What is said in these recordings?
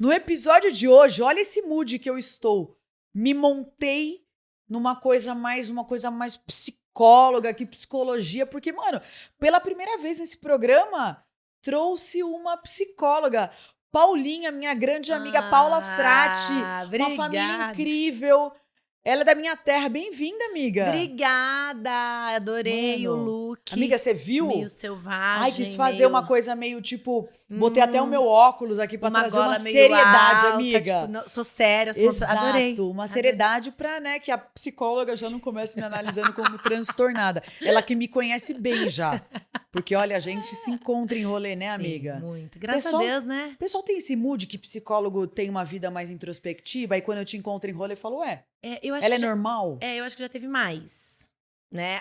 No episódio de hoje, olha esse mood que eu estou. Me montei numa coisa mais, psicóloga, que psicologia, porque, mano, pela primeira vez nesse programa, trouxe uma psicóloga. Paulinha, minha grande amiga Paula Frati, uma família Obrigada. incrível. Ela é da minha terra. Bem-vinda, amiga. Obrigada, adorei o look. Amiga, você viu? Meio selvagem. Ai, quis fazer uma coisa meio tipo. Botei até o meu Hum, óculos aqui pra uma trazer gola uma meio seriedade, alta, amiga. tipo, sou séria, Exato, adorei. uma seriedade pra, né, que a psicóloga já não comece me analisando como transtornada. Ela que me conhece bem já. Porque, olha, a gente se encontra em rolê, né, amiga? Sim, muito. Graças a Deus, né? O pessoal tem esse mood que psicólogo tem uma vida mais introspectiva, e quando eu te encontro em rolê, eu falo, ué, ela é normal? Eu acho que já teve mais, né?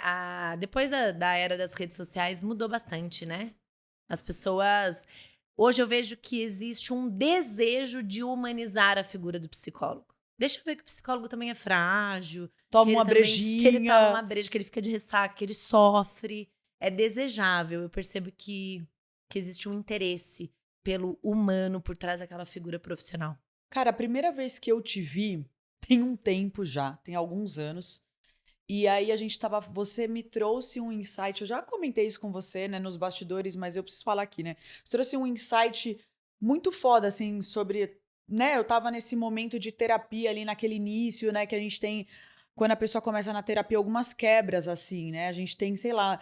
Depois da era das redes sociais, mudou bastante, né? As pessoas... Hoje eu vejo que existe um desejo de humanizar a figura do psicólogo. Deixa eu ver que o psicólogo também é frágil. Toma uma brejinha. Que ele toma uma breja, que ele fica de ressaca, que ele sofre. É desejável. Eu percebo que existe um interesse pelo humano por trás daquela figura profissional. Cara, a primeira vez que eu te vi, tem um tempo já, tem alguns anos. E aí você me trouxe um insight, eu já comentei isso com você, né, nos bastidores, mas eu preciso falar aqui, né? Você trouxe um insight muito foda, assim, sobre, né, eu tava nesse momento de terapia ali naquele início, né, que a gente tem, quando a pessoa começa na terapia, algumas quebras, assim, né? A gente tem, sei lá,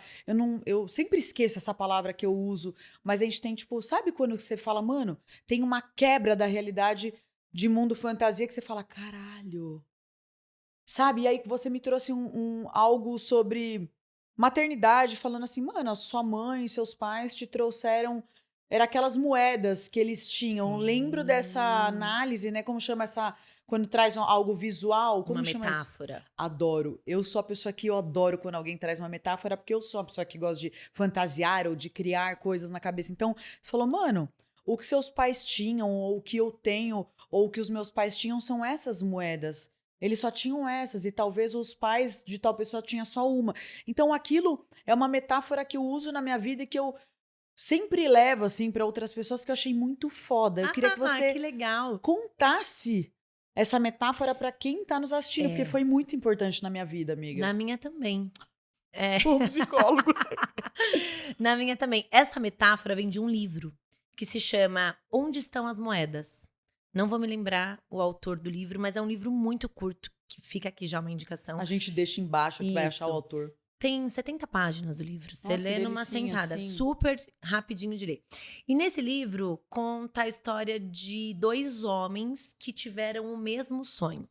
eu sempre esqueço essa palavra que eu uso, mas a gente tem, tipo, sabe quando você fala, mano, tem uma quebra da realidade de mundo fantasia que você fala, caralho. Sabe? E aí que você me trouxe algo sobre maternidade, falando assim, mano, a sua mãe, seus pais te trouxeram. Era aquelas moedas que eles tinham. Sim. Lembro dessa análise, né? Como chama essa. Quando traz algo visual, como uma chama metáfora. isso? Adoro. Eu sou a pessoa que eu adoro quando alguém traz uma metáfora, porque eu sou a pessoa que gosta de fantasiar ou de criar coisas na cabeça. Então, você falou, mano, o que seus pais tinham, ou o que eu tenho, ou o que os meus pais tinham são essas moedas. Eles só tinham essas e talvez os pais de tal pessoa tinham só uma. Então aquilo é uma metáfora que eu uso na minha vida e que eu sempre levo assim para outras pessoas que eu achei muito foda. Eu queria que você Que legal. contasse essa metáfora para quem tá nos assistindo, porque foi muito importante na minha vida, amiga. Na minha também. Pô, psicólogo. Na minha também. Essa metáfora vem de um livro que se chama Onde Estão as Moedas? Não vou me lembrar o autor do livro, mas é um livro muito curto, que fica aqui já uma indicação. A gente deixa embaixo que vai achar o autor. Tem 70 páginas o livro. Você lê numa sentada. Sim. Super rapidinho de ler. E nesse livro conta a história de dois homens que tiveram o mesmo sonho.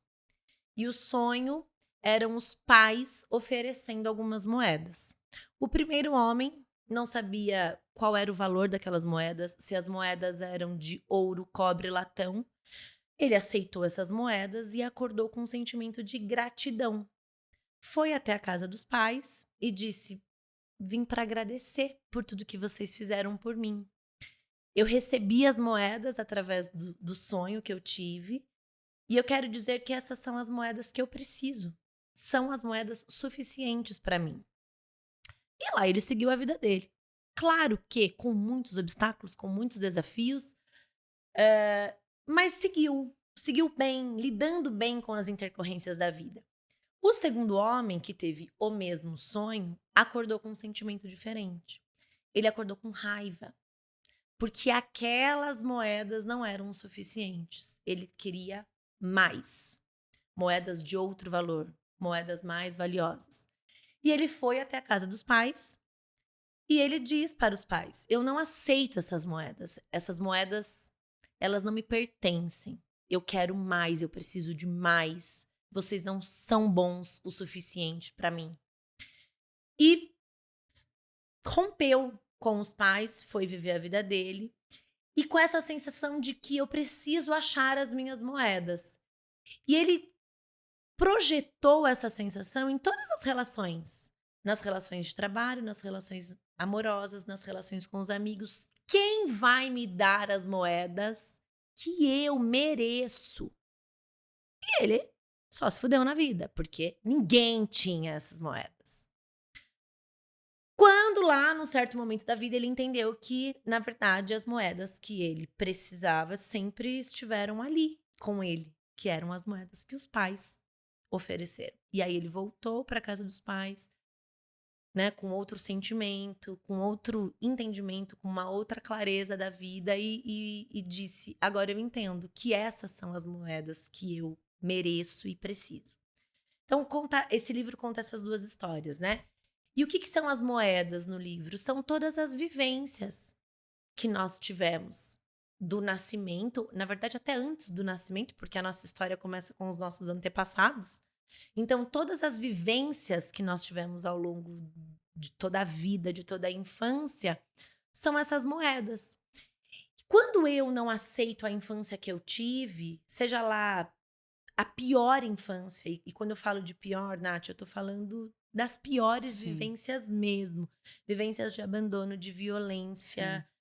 E o sonho eram os pais oferecendo algumas moedas. O primeiro homem não sabia qual era o valor daquelas moedas, se as moedas eram de ouro, cobre, latão. Ele aceitou essas moedas e acordou com um sentimento de gratidão. Foi até a casa dos pais e disse: vim para agradecer por tudo que vocês fizeram por mim. Eu recebi as moedas através do sonho que eu tive e eu quero dizer que essas são as moedas que eu preciso. São as moedas suficientes para mim. E lá ele seguiu a vida dele. Claro que com muitos obstáculos, com muitos desafios, mas seguiu bem, lidando bem com as intercorrências da vida. O segundo homem, que teve o mesmo sonho, acordou com um sentimento diferente. Ele acordou com raiva, porque aquelas moedas não eram suficientes. Ele queria mais. Moedas de outro valor, moedas mais valiosas. E ele foi até a casa dos pais e ele diz para os pais: eu não aceito essas moedas. Essas moedas, elas não me pertencem. Eu quero mais, eu preciso de mais. Vocês não são bons o suficiente para mim. E rompeu com os pais, foi viver a vida dele. E com essa sensação de que eu preciso achar as minhas moedas. E ele projetou essa sensação em todas as relações. Nas relações de trabalho, nas relações amorosas, nas relações com os amigos. Quem vai me dar as moedas que eu mereço? E ele só se fudeu na vida, porque ninguém tinha essas moedas. Quando lá, num certo momento da vida, ele entendeu que, na verdade, as moedas que ele precisava sempre estiveram ali com ele, que eram as moedas que os pais ofereceram. E aí ele voltou para casa dos pais, né, com outro sentimento, com outro entendimento, com uma outra clareza da vida e disse: agora eu entendo que essas são as moedas que eu mereço e preciso. Então, esse livro conta essas duas histórias, né? E o que são as moedas no livro? São todas as vivências que nós tivemos do nascimento, na verdade até antes do nascimento, porque a nossa história começa com os nossos antepassados. Então, todas as vivências que nós tivemos ao longo de toda a vida, de toda a infância, são essas moedas. Quando eu não aceito a infância que eu tive, seja lá a pior infância, e quando eu falo de pior, Nath, eu tô falando das piores Sim. vivências mesmo. Vivências de abandono, de violência. Sim.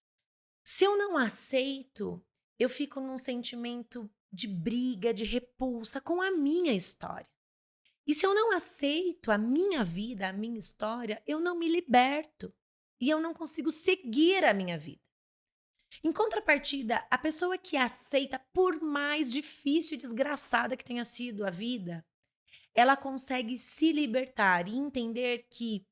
Se eu não aceito, eu fico num sentimento de briga, de repulsa com a minha história. E se eu não aceito a minha vida, a minha história, eu não me liberto. E eu não consigo seguir a minha vida. Em contrapartida, a pessoa que aceita, por mais difícil e desgraçada que tenha sido a vida, ela consegue se libertar e entender que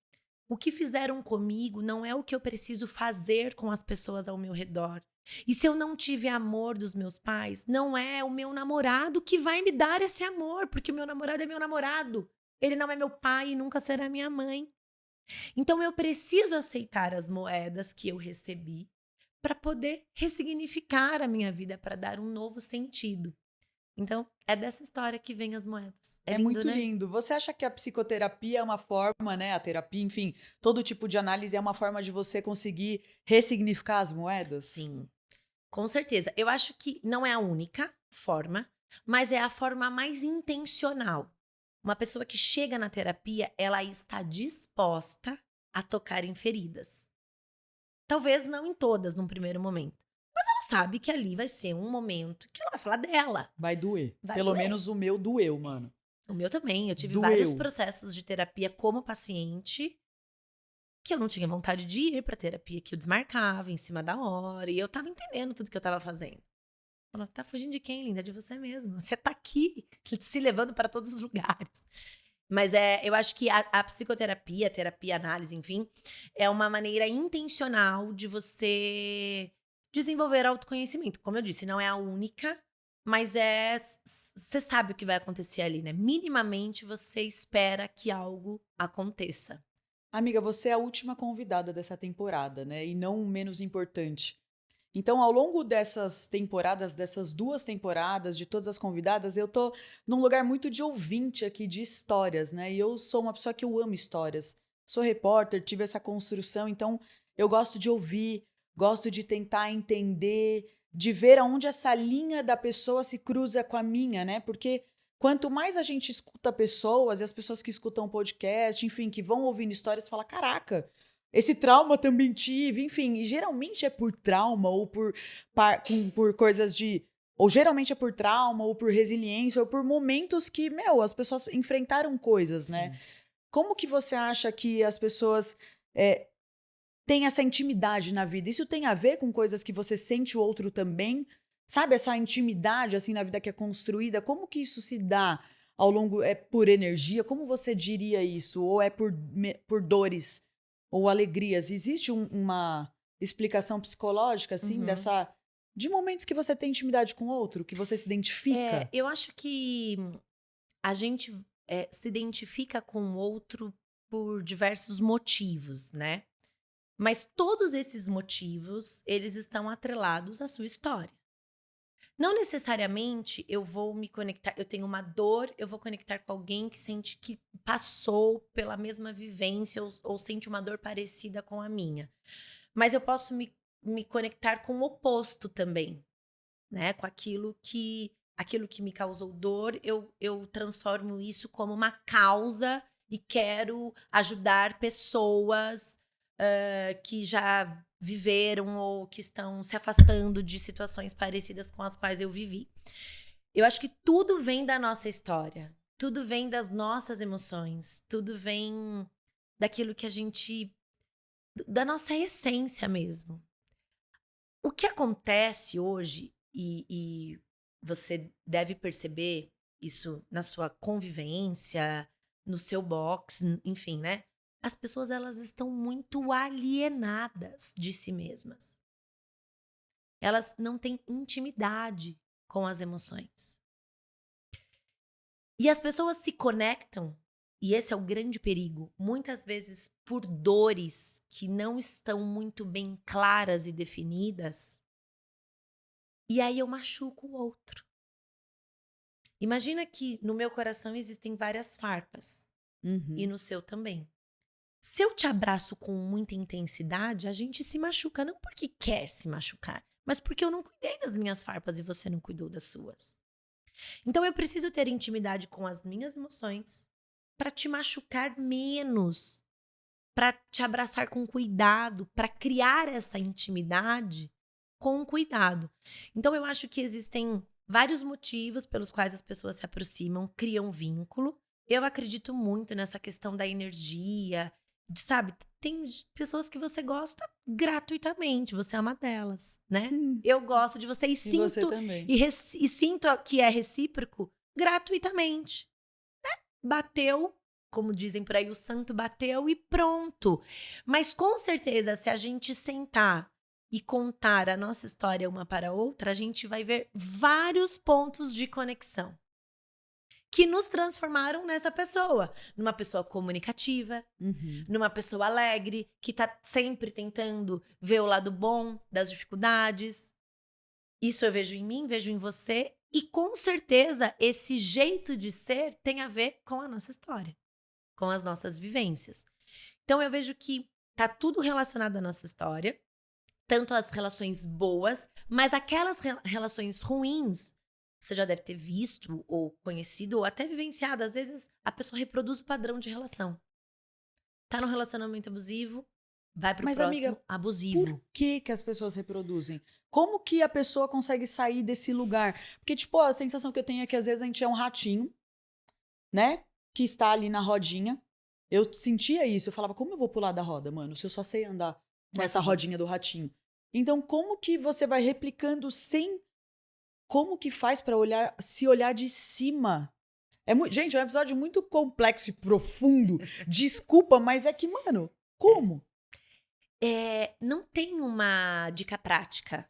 o que fizeram comigo não é o que eu preciso fazer com as pessoas ao meu redor. E se eu não tive amor dos meus pais, não é o meu namorado que vai me dar esse amor, porque o meu namorado é meu namorado. Ele não é meu pai e nunca será minha mãe. Então eu preciso aceitar as moedas que eu recebi para poder ressignificar a minha vida, para dar um novo sentido. Então, é dessa história que vem as moedas. É lindo, muito né? lindo. Você acha que a psicoterapia é uma forma, né? A terapia, enfim, todo tipo de análise é uma forma de você conseguir ressignificar as moedas? Sim, com certeza. Eu acho que não é a única forma, mas é a forma mais intencional. Uma pessoa que chega na terapia, ela está disposta a tocar em feridas. Talvez não em todas num primeiro momento. Mas ela sabe que ali vai ser um momento que ela vai falar dela. Vai doer. Vai Pelo doer. menos o meu doeu, mano. O meu também. Eu tive Doeu. vários processos de terapia como paciente que eu não tinha vontade de ir pra terapia, que eu desmarcava em cima da hora. E eu tava entendendo tudo que eu tava fazendo. Ela tá fugindo de quem, linda? De você mesmo. Você tá aqui, se levando para todos os lugares. Mas eu acho que a psicoterapia, a terapia, a análise, enfim, é uma maneira intencional de você desenvolver autoconhecimento. Como eu disse, não é a única, mas você sabe o que vai acontecer ali, né? Minimamente você espera que algo aconteça. Amiga, você é a última convidada dessa temporada, né? E não menos importante. Então, ao longo dessas temporadas, dessas 2 temporadas, de todas as convidadas, eu tô num lugar muito de ouvinte aqui de histórias, né? E eu sou uma pessoa que eu amo histórias. Sou repórter, tive essa construção, então eu gosto de ouvir, gosto de tentar entender, de ver aonde essa linha da pessoa se cruza com a minha, né? Porque quanto mais a gente escuta pessoas, e as pessoas que escutam podcast, enfim, que vão ouvindo histórias, fala, caraca, esse trauma também tive, enfim, e geralmente é por trauma ou por coisas de. Ou geralmente é por trauma, ou por resiliência, ou por momentos que, as pessoas enfrentaram coisas, né? Sim. Como que você acha que as pessoas têm essa intimidade na vida? Isso tem a ver com coisas que você sente o outro também? Sabe, essa intimidade, assim, na vida que é construída? Como que isso se dá ao longo? É por energia? Como você diria isso? Ou é por dores? Ou alegrias? Existe uma explicação psicológica, assim, Uhum. de momentos que você tem intimidade com o outro, que você se identifica? Eu acho que a gente se identifica com o outro por diversos motivos, né? Mas todos esses motivos, eles estão atrelados à sua história. Não necessariamente eu vou me conectar, eu tenho uma dor, eu vou conectar com alguém que sente que passou pela mesma vivência ou sente uma dor parecida com a minha. Mas eu posso me conectar com o oposto também, né? Com aquilo que me causou dor, eu transformo isso como uma causa e quero ajudar pessoas que já viveram ou que estão se afastando de situações parecidas com as quais eu vivi. Eu acho que tudo vem da nossa história, tudo vem das nossas emoções, tudo vem daquilo que a gente da nossa essência mesmo. O que acontece hoje, e você deve perceber isso na sua convivência, no seu box, enfim, né? As pessoas, elas estão muito alienadas de si mesmas. Elas não têm intimidade com as emoções. E as pessoas se conectam, e esse é o grande perigo, muitas vezes por dores que não estão muito bem claras e definidas. E aí eu machuco o outro. Imagina que no meu coração existem várias farpas. E no seu também. Se eu te abraço com muita intensidade, a gente se machuca. Não porque quer se machucar, mas porque eu não cuidei das minhas farpas e você não cuidou das suas. Então eu preciso ter intimidade com as minhas emoções para te machucar menos, para te abraçar com cuidado, para criar essa intimidade com cuidado. Então eu acho que existem vários motivos pelos quais as pessoas se aproximam, criam vínculo. Eu acredito muito nessa questão da energia, sabe? Tem pessoas que você gosta gratuitamente, você é uma delas, né? Eu gosto de você e E você sinto também. e sinto que é recíproco gratuitamente. Bateu, como dizem por aí, o santo bateu e pronto. Mas com certeza, se a gente sentar e contar a nossa história uma para a outra, a gente vai ver vários pontos de conexão que nos transformaram nessa pessoa. Numa pessoa comunicativa, numa pessoa alegre, que tá sempre tentando ver o lado bom das dificuldades. Isso eu vejo em mim, vejo em você. E com certeza esse jeito de ser tem a ver com a nossa história, com as nossas vivências. Então eu vejo que tá tudo relacionado à nossa história, tanto as relações boas, mas aquelas relações ruins, você já deve ter visto ou conhecido ou até vivenciado. Às vezes a pessoa reproduz o padrão de relação. Tá num relacionamento abusivo, vai pro Mas, próximo amiga, abusivo. por que as pessoas reproduzem? Como que a pessoa consegue sair desse lugar? Porque, tipo, a sensação que eu tenho é que às vezes a gente é um ratinho, né? Que está ali na rodinha. Eu sentia isso, eu falava, como eu vou pular da roda, mano, se eu só sei andar com essa rodinha do ratinho? Então, como que você vai replicando sem... Como que faz pra olhar, se olhar de cima? Gente, é um episódio muito complexo e profundo. Desculpa, mas é que, mano, como? Não tem uma dica prática.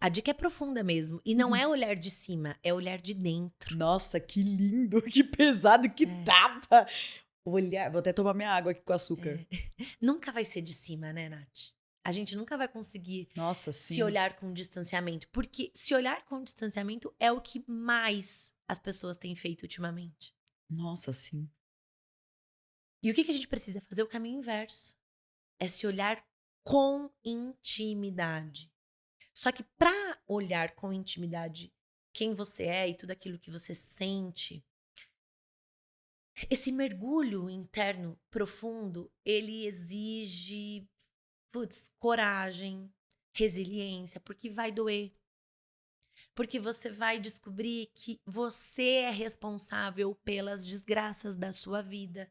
A dica é profunda mesmo. E não é olhar de cima, é olhar de dentro. Nossa, que lindo, que pesado, que tapa. Olhar, vou até tomar minha água aqui com açúcar. Nunca vai ser de cima, né, Nath? A gente nunca vai conseguir Nossa, sim. se olhar com distanciamento. Porque se olhar com distanciamento é o que mais as pessoas têm feito ultimamente. Nossa, sim. E o que a gente precisa fazer? O caminho inverso. É se olhar com intimidade. Só que para olhar com intimidade quem você é e tudo aquilo que você sente, esse mergulho interno profundo, ele exige, coragem, resiliência, porque vai doer. Porque você vai descobrir que você é responsável pelas desgraças da sua vida.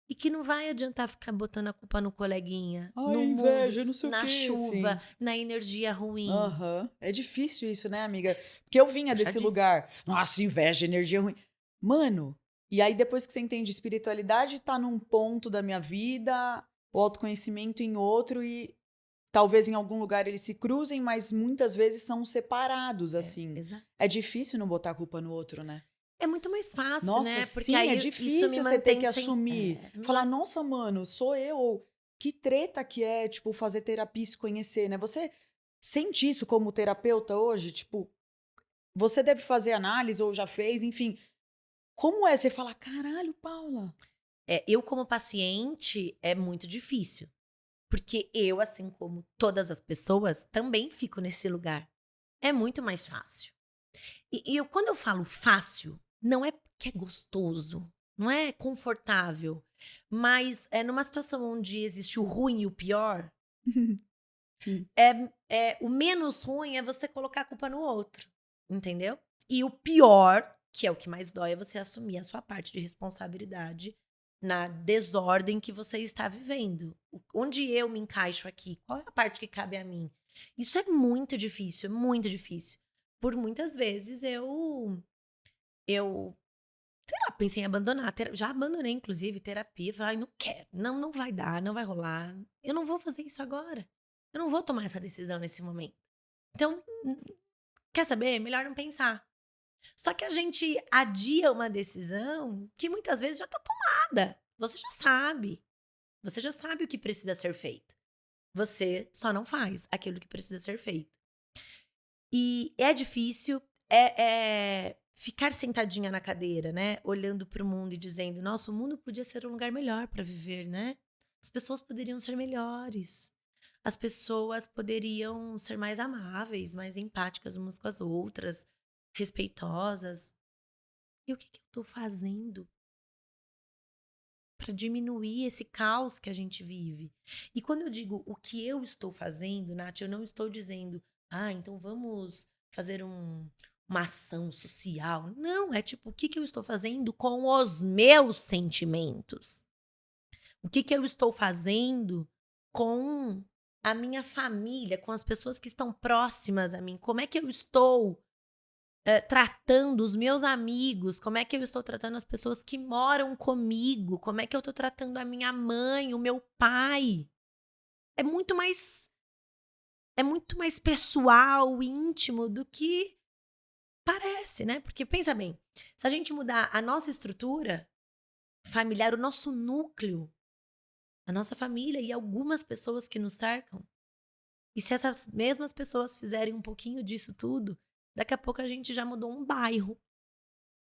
E que não vai adiantar ficar botando a culpa no coleguinha, Ai, no inveja, mundo, não sei o na quê, chuva, sim. na energia ruim. Aham. É difícil isso, né, amiga? Porque eu vinha desse Puxadíssimo. lugar. Nossa, inveja, energia ruim. Mano, e aí depois que você entende espiritualidade, tá num ponto da minha vida, o autoconhecimento em outro e talvez em algum lugar eles se cruzem, mas muitas vezes são separados, assim. Exato. É difícil não botar a culpa no outro, né? É muito mais fácil, Nossa, né? Porque sim, aí é isso me difícil você ter mantém que sem... assumir. Falar, nossa, mano, sou eu. Ou que treta que é, tipo, fazer terapia e se conhecer, né? Você sente isso como terapeuta hoje? Tipo, você deve fazer análise ou já fez, enfim. Como é você falar, caralho, Paula? Eu como paciente, é muito difícil. Porque eu, assim como todas as pessoas, também fico nesse lugar. É muito mais fácil. E quando eu falo fácil, não é que é gostoso, não é confortável, mas é numa situação onde existe o ruim e o pior, Sim. o menos ruim é você colocar a culpa no outro, entendeu? E o pior, que é o que mais dói, é você assumir a sua parte de responsabilidade na desordem que você está vivendo. Onde eu me encaixo aqui? Qual é a parte que cabe a mim? Isso é muito difícil, é muito difícil. Por muitas vezes eu sei lá, pensei em abandonar. Já abandonei, inclusive, terapia. Falei, ai, não quero. Não, não vai dar, não vai rolar. Eu não vou fazer isso agora. Eu não vou tomar essa decisão nesse momento. Então, quer saber? Melhor não pensar. Só que a gente adia uma decisão que muitas vezes já tá tomada. Você já sabe. Você já sabe o que precisa ser feito. Você só não faz aquilo que precisa ser feito. E é difícil, ficar sentadinha na cadeira, né? Olhando para o mundo e dizendo, nossa, o mundo podia ser um lugar melhor para viver, né? As pessoas poderiam ser melhores. As pessoas poderiam ser mais amáveis, mais empáticas umas com as outras, respeitosas. E o que eu tô fazendo para diminuir esse caos que a gente vive? E quando eu digo o que eu estou fazendo, Nath, eu não estou dizendo, então vamos fazer uma ação social. Não, é tipo, o que eu estou fazendo com os meus sentimentos? O que eu estou fazendo com a minha família, com as pessoas que estão próximas a mim? Como é que eu estou tratando os meus amigos? Como é que eu estou tratando as pessoas que moram comigo? Como é que eu estou tratando a minha mãe, o meu pai? É muito mais pessoal, íntimo do que parece, né? Porque pensa bem, se a gente mudar a nossa estrutura familiar, o nosso núcleo, a nossa família e algumas pessoas que nos cercam, e se essas mesmas pessoas fizerem um pouquinho disso tudo, daqui a pouco a gente já mudou um bairro,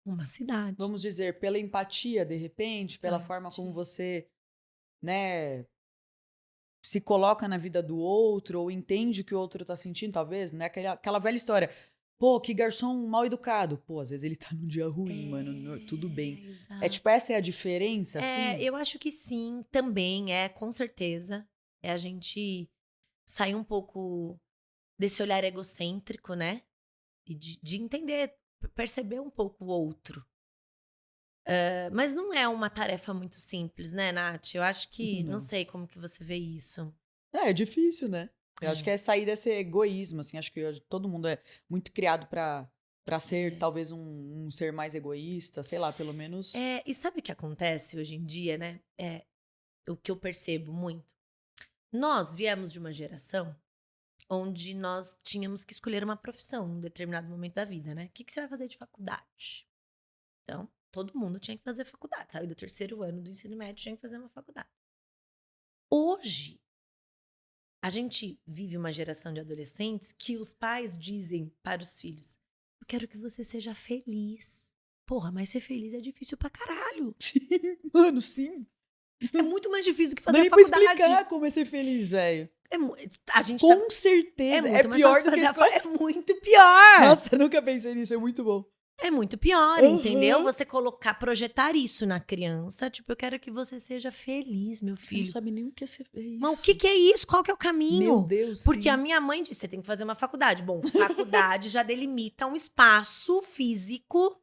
uma cidade. Vamos dizer, pela empatia, de repente, pela forma como você, né, se coloca na vida do outro ou entende o que o outro tá sentindo, talvez, né? Aquela velha história. Pô, que garçom mal educado. Pô, às vezes ele tá num dia ruim, mano. Tudo bem. Exato. É tipo, essa é a diferença, assim? Eu acho que sim, também com certeza. É a gente sair um pouco desse olhar egocêntrico, né? E de entender, perceber um pouco o outro. Mas não é uma tarefa muito simples, né, Nath? Eu acho que, não sei como que você vê isso. É difícil, né? Eu acho que é sair desse egoísmo, assim. Acho que todo mundo é muito criado pra ser, talvez, um ser mais egoísta, sei lá, pelo menos. E sabe o que acontece hoje em dia, né? O que eu percebo muito. Nós viemos de uma geração onde nós tínhamos que escolher uma profissão em um determinado momento da vida, né? O que você vai fazer de faculdade? Então, todo mundo tinha que fazer faculdade. Saiu do 3º ano do ensino médio, tinha que fazer uma faculdade. Hoje, a gente vive uma geração de adolescentes que os pais dizem para os filhos, eu quero que você seja feliz. Porra, mas ser feliz é difícil pra caralho. Mano, sim. É muito mais difícil do que fazer Nem a pra faculdade. explicar como é ser feliz, velho. A gente Com certeza. É muito pior do que É muito pior. Nossa, eu nunca pensei nisso. É muito bom. É muito pior, entendeu? Você projetar isso na criança. Tipo, eu quero que você seja feliz, meu filho. Você não sabe nem o que é ser feliz. Mas o que é isso? Qual que é o caminho? Meu Deus, Porque sim. a minha mãe disse, você tem que fazer uma faculdade. Bom, faculdade já delimita um espaço físico.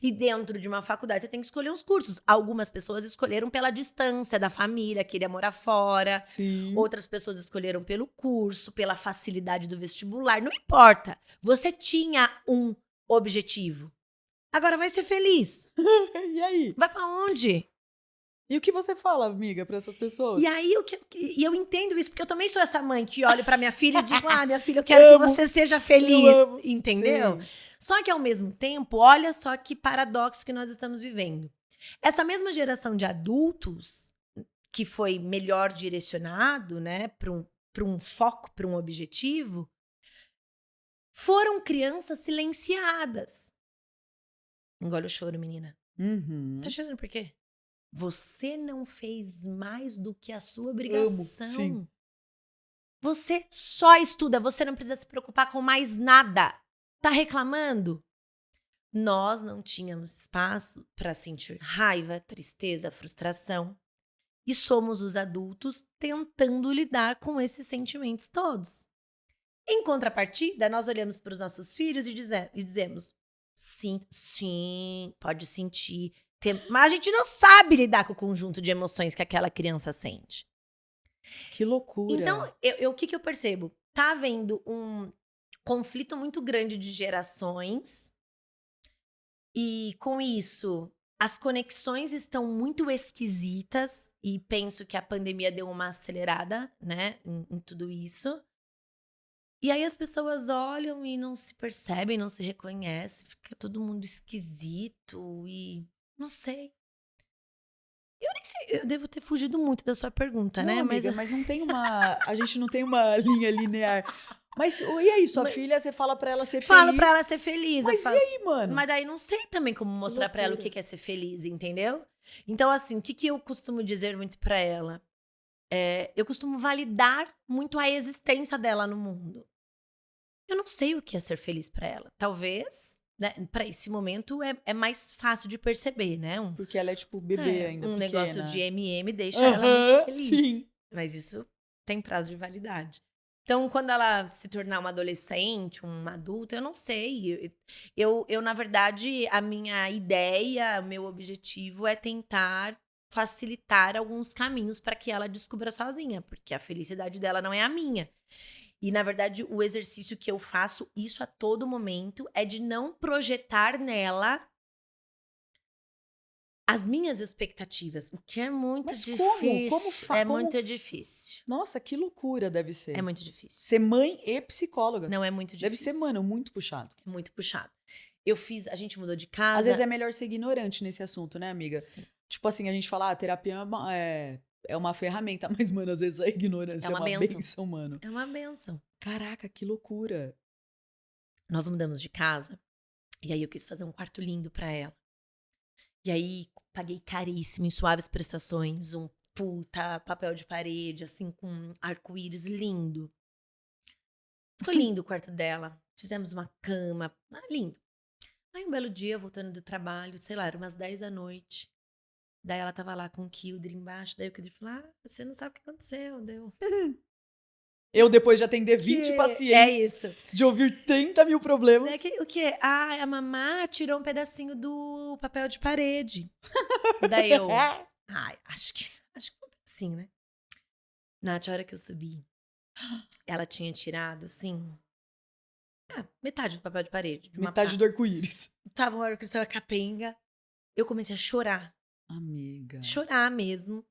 E dentro de uma faculdade, você tem que escolher uns cursos. Algumas pessoas escolheram pela distância da família, queria morar fora. Sim. Outras pessoas escolheram pelo curso, pela facilidade do vestibular. Não importa. Você tinha um objetivo. Agora vai ser feliz. E aí? Vai pra onde? E o que você fala, amiga, pra essas pessoas? E aí, eu entendo isso, porque eu também sou essa mãe que olha pra minha filha e digo, minha filha, eu quero que você seja feliz. Entendeu? Sim. Só que, ao mesmo tempo, olha só que paradoxo que nós estamos vivendo. Essa mesma geração de adultos, que foi melhor direcionado, né, pra um foco, pra um objetivo, foram crianças silenciadas. Engole o choro, menina. Uhum. Tá chorando por quê? Você não fez mais do que a sua obrigação. Sim. Você só estuda, você não precisa se preocupar com mais nada. Tá reclamando? Nós não tínhamos espaço para sentir raiva, tristeza, frustração. E somos os adultos tentando lidar com esses sentimentos todos. Em contrapartida, nós olhamos para os nossos filhos e dizemos, Sim, pode sentir. Mas a gente não sabe lidar com o conjunto de emoções que aquela criança sente. Que loucura. Então, o que eu percebo? Tá havendo um conflito muito grande de gerações. E com isso, as conexões estão muito esquisitas. E penso que a pandemia deu uma acelerada, né, em tudo isso. E aí as pessoas olham e não se percebem, não se reconhecem. Fica todo mundo esquisito e não sei. Eu nem sei, eu devo ter fugido muito da sua pergunta, Não, né? amiga, mas não tem uma... A gente não tem uma linha linear. Mas e aí, sua filha, você fala pra ela ser Falo feliz. pra ela ser feliz. Mas e aí, mano? Mas daí não sei também como mostrar pra ela o que é ser feliz, entendeu? Então, assim, o que eu costumo dizer muito pra ela? Eu costumo validar muito a existência dela no mundo. Eu não sei o que é ser feliz pra ela. Talvez, né, pra esse momento é mais fácil de perceber, né? Porque ela é tipo bebê ainda, um pequena. negócio de MM deixa ela muito feliz. Sim. Mas isso tem prazo de validade. Então, quando ela se tornar uma adolescente, uma adulta, eu não sei. Eu, na verdade, a minha ideia, o meu objetivo é tentar facilitar alguns caminhos para que ela descubra sozinha, porque a felicidade dela não é a minha. E, na verdade, o exercício que eu faço, isso a todo momento, é de não projetar nela as minhas expectativas, o que é muito Mas difícil. Muito difícil. Nossa, que loucura deve ser. É muito difícil. Ser mãe e psicóloga. Não é muito difícil. Deve ser, mano, muito puxado. É muito puxado. A gente mudou de casa. Às vezes é melhor ser ignorante nesse assunto, né, amiga? Sim. Tipo assim, a gente fala, a terapia é uma ferramenta, mas, mano, às vezes a ignorância é uma benção, mano. É uma benção. Caraca, que loucura. Nós mudamos de casa, e aí eu quis fazer um quarto lindo pra ela. E aí, paguei caríssimo, em suaves prestações, um puta papel de parede, assim, com arco-íris lindo. Ficou lindo o quarto dela. Fizemos uma cama, lindo. Aí, um belo dia, voltando do trabalho, sei lá, era umas 10 da noite. Daí ela tava lá com o Kildre embaixo, daí o Kildre falou, você não sabe o que aconteceu, deu. Eu, depois de atender 20 pacientes, de ouvir 30 mil problemas. O quê? A mamá tirou um pedacinho do papel de parede. Daí eu, acho que foi um pedacinho, né? Nath, a hora que eu subi, ela tinha tirado, assim, metade do papel de parede. Metade do arco-íris. Tava uma arco-íris, tava capenga. Eu comecei a chorar. Amiga. Chorar mesmo.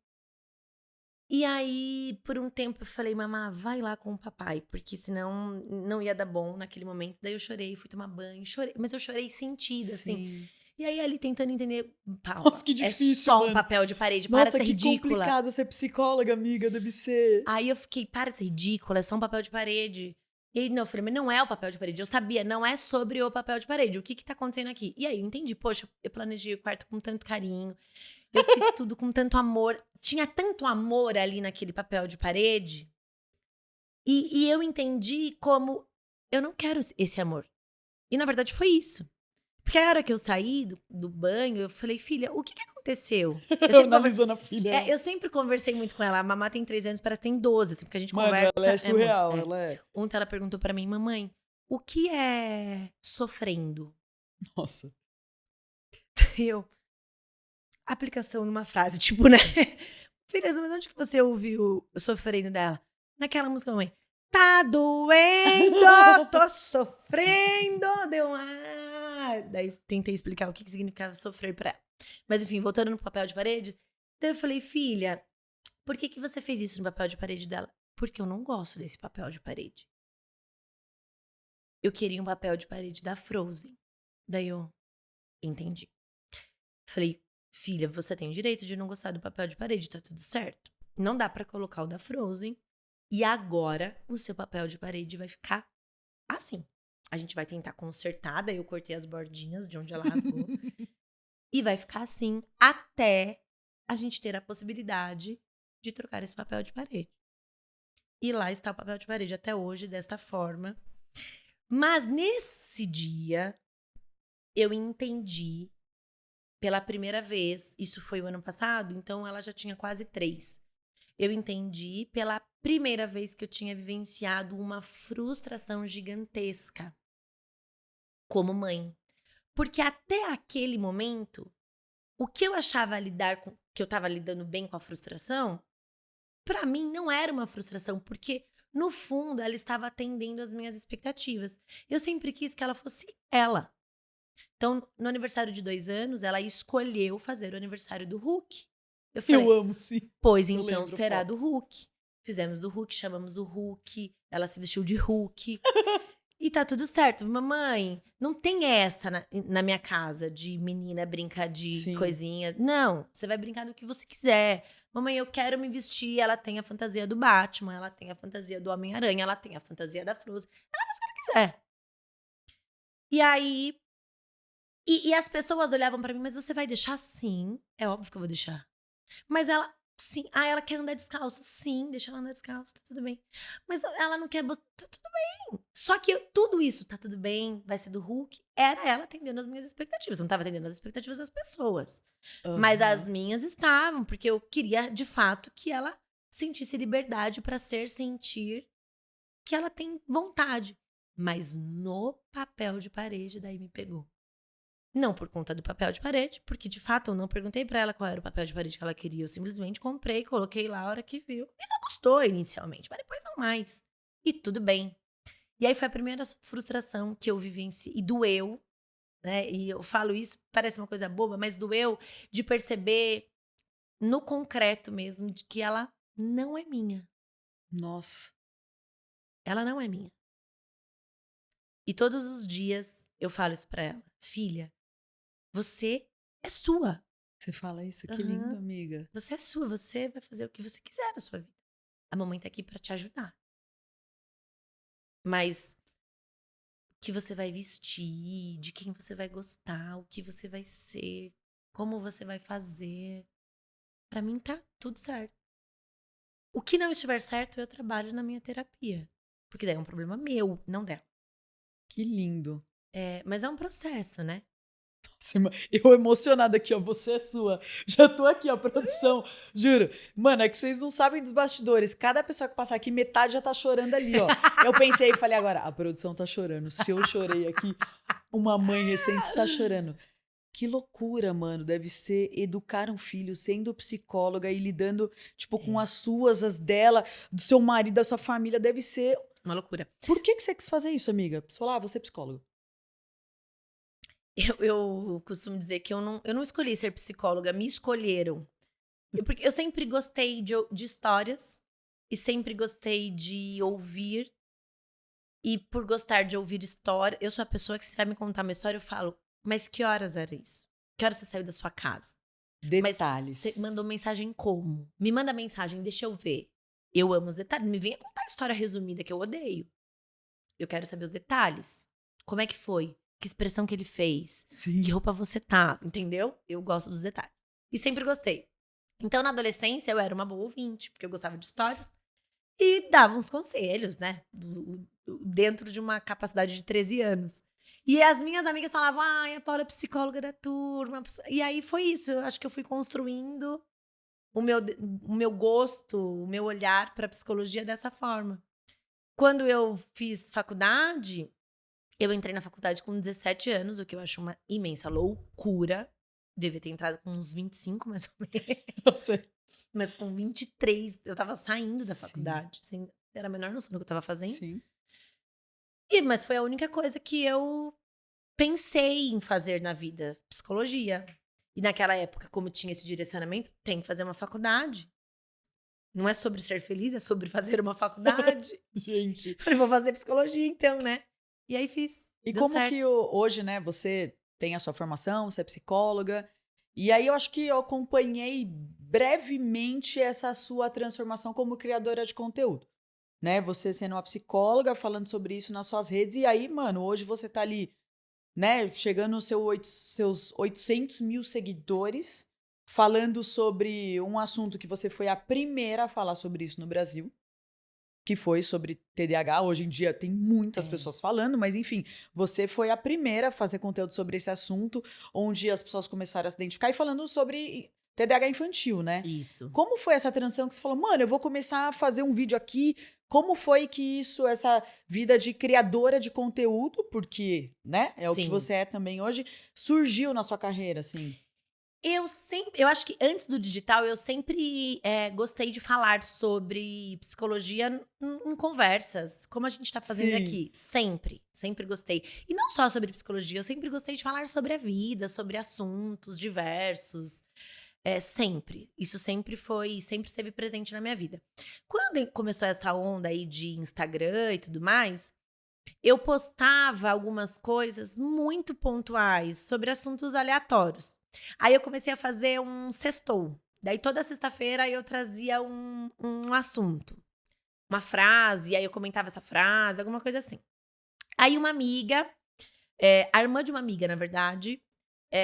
E aí, por um tempo, eu falei, mamá, vai lá com o papai, porque senão não ia dar bom naquele momento. Daí eu chorei, fui tomar banho, chorei. Mas eu chorei sentida, assim. E aí, ali, tentando entender, Paula, nossa, que difícil, é só mano. Um papel de parede, para de ser ridícula. Nossa, que complicado ser psicóloga, amiga, deve ser. Aí eu fiquei, para de ser ridícula, é só um papel de parede. E aí, não, eu falei, mas não é o papel de parede. Eu sabia, não é sobre o papel de parede. O que tá acontecendo aqui? E aí, eu entendi, poxa, eu planejei o quarto com tanto carinho. Eu fiz tudo com tanto amor. Tinha tanto amor ali naquele papel de parede. E eu entendi como eu não quero esse amor. E na verdade foi isso. Porque a hora que eu saí do banho, eu falei, filha, o que aconteceu? Eu analisando a filha. Eu sempre conversei muito com ela. A mamãe tem 3 anos, parece que tem 12, assim, porque a gente mano, conversa. Ela é surreal, ela é. Ontem ela perguntou pra mim, mamãe, o que é sofrendo? Nossa. Aplicação numa frase, tipo, né? Filha, mas onde que você ouviu o sofrendo dela? Naquela música, mamãe. Tá doendo, tô sofrendo. Deu Daí tentei explicar o que significava sofrer pra ela. Mas enfim, voltando no papel de parede. Daí eu falei, filha, por que você fez isso no papel de parede dela? Porque eu não gosto desse papel de parede. Eu queria um papel de parede da Frozen. Daí eu entendi. Falei, filha, você tem direito de não gostar do papel de parede, tá tudo certo. Não dá pra colocar o da Frozen. E agora, o seu papel de parede vai ficar assim. A gente vai tentar consertar, daí eu cortei as bordinhas de onde ela rasgou. E vai ficar assim até a gente ter a possibilidade de trocar esse papel de parede. E lá está o papel de parede até hoje, desta forma. Mas nesse dia, eu entendi pela primeira vez, isso foi o ano passado, então ela já tinha quase 3. Eu entendi pela primeira vez que eu tinha vivenciado uma frustração gigantesca como mãe. Porque até aquele momento, o que eu achava que eu tava lidando bem com a frustração, pra mim não era uma frustração, porque no fundo ela estava atendendo às minhas expectativas. Eu sempre quis que ela fosse ela. Então, no aniversário de 2 anos, ela escolheu fazer o aniversário do Hulk. Eu falei, Eu amo, sim. pois Eu então lembro será foto. do Hulk. Fizemos do Hulk, chamamos o Hulk, ela se vestiu de Hulk. E tá tudo certo. Mamãe, não tem essa na minha casa de menina brincar de Sim. coisinha. Não, você vai brincar do que você quiser. Mamãe, eu quero me vestir. Ela tem a fantasia do Batman, ela tem a fantasia do Homem-Aranha, ela tem a fantasia da Frozen. Ela faz o que ela quiser. E aí... E as pessoas olhavam pra mim, mas você vai deixar? Sim, é óbvio que eu vou deixar. Mas ela, sim, ela quer andar descalça. Sim, deixa ela andar descalça, tá tudo bem. Mas ela não quer botar, tá tudo bem. Só que tudo isso, tá tudo bem, vai ser do Hulk, era ela atendendo as minhas expectativas. Eu não tava atendendo as expectativas das pessoas. Mas as minhas estavam, porque eu queria, de fato, que ela sentisse liberdade pra sentir que ela tem vontade. Mas no papel de parede, daí me pegou. Não por conta do papel de parede, porque de fato eu não perguntei pra ela qual era o papel de parede que ela queria. Eu simplesmente comprei, coloquei lá a hora que viu. E ela gostou inicialmente, mas depois não mais. E tudo bem. E aí foi a primeira frustração que eu vivenciei. E doeu, né? E eu falo isso, parece uma coisa boba, mas doeu de perceber no concreto mesmo de que ela não é minha. Nossa. Ela não é minha. E todos os dias eu falo isso pra ela. Filha, você é sua. Você fala isso? Que lindo, amiga. Você é sua, você vai fazer o que você quiser na sua vida. A mamãe tá aqui pra te ajudar. Mas o que você vai vestir, de quem você vai gostar, o que você vai ser, como você vai fazer, pra mim tá tudo certo. O que não estiver certo, eu trabalho na minha terapia. Porque daí é um problema meu, não dela. Que lindo. Mas é um processo, né? Eu emocionada aqui, ó. Você é sua. Já tô aqui, ó, produção. Juro. Mano, é que vocês não sabem dos bastidores. Cada pessoa que passar aqui, metade já tá chorando ali, ó. Eu pensei e falei agora, a produção tá chorando. Se eu chorei aqui, uma mãe recente está chorando. Que loucura, mano. Deve ser educar um filho sendo psicóloga e lidando, tipo, com as suas, as dela, do seu marido, da sua família. Deve ser... Uma loucura. Por que você quis fazer isso, amiga? Você falou, você é psicóloga. Eu costumo dizer que eu não escolhi ser psicóloga, me escolheram. Porque eu sempre gostei de histórias e sempre gostei de ouvir. E por gostar de ouvir história, eu sou a pessoa que, se vai me contar uma história, eu falo, mas que horas era isso? Que horas você saiu da sua casa? Detalhes. Mas você mandou mensagem como? Me manda mensagem, deixa eu ver. Eu amo os detalhes. Me venha contar a história resumida, que eu odeio. Eu quero saber os detalhes. Como é que foi? Que expressão que ele fez? Sim. Que roupa você tá? Entendeu? Eu gosto dos detalhes. E sempre gostei. Então, na adolescência, eu era uma boa ouvinte, porque eu gostava de histórias. E dava uns conselhos, né? Dentro de uma capacidade de 13 anos. E as minhas amigas falavam, a Paula é psicóloga da turma. E aí foi isso. Eu acho que eu fui construindo o meu gosto, o meu olhar para psicologia dessa forma. Quando eu fiz faculdade, eu entrei na faculdade com 17 anos, o que eu acho uma imensa loucura. Devia ter entrado com uns 25, mais ou menos. Mas com 23, eu tava saindo da faculdade. Assim, era a menor noção do que eu tava fazendo. Sim. Mas foi a única coisa que eu pensei em fazer na vida, psicologia. E naquela época, como tinha esse direcionamento, tem que fazer uma faculdade. Não é sobre ser feliz, é sobre fazer uma faculdade. Gente. Falei, vou fazer psicologia então, né? E aí fiz. E deu como certo. que hoje, né, você tem a sua formação, você é psicóloga. E aí eu acho que eu acompanhei brevemente essa sua transformação como criadora de conteúdo. Né? Você sendo uma psicóloga, falando sobre isso nas suas redes. E aí, mano, hoje você tá ali, né, chegando aos seus 800 mil seguidores, falando sobre um assunto que você foi a primeira a falar sobre isso no Brasil, que foi sobre TDAH. Hoje em dia tem muitas pessoas falando, mas enfim, você foi a primeira a fazer conteúdo sobre esse assunto, onde as pessoas começaram a se identificar e falando sobre TDAH infantil, né? Isso. Como foi essa transição que você falou, mano, eu vou começar a fazer um vídeo aqui? Como foi que essa vida de criadora de conteúdo, porque, né, é o que Sim. você é também hoje, surgiu na sua carreira, assim? Eu acho que antes do digital, eu sempre gostei de falar sobre psicologia em conversas, como a gente tá fazendo Sim. aqui. Sempre gostei. E não só sobre psicologia, eu sempre gostei de falar sobre a vida, sobre assuntos diversos. Sempre. Isso sempre esteve presente na minha vida. Quando começou essa onda aí de Instagram e tudo mais, eu postava algumas coisas muito pontuais sobre assuntos aleatórios. Aí eu comecei a fazer um sextou. Daí toda sexta-feira eu trazia um assunto, uma frase, aí eu comentava essa frase, alguma coisa assim. Aí uma amiga, a irmã de uma amiga, na verdade,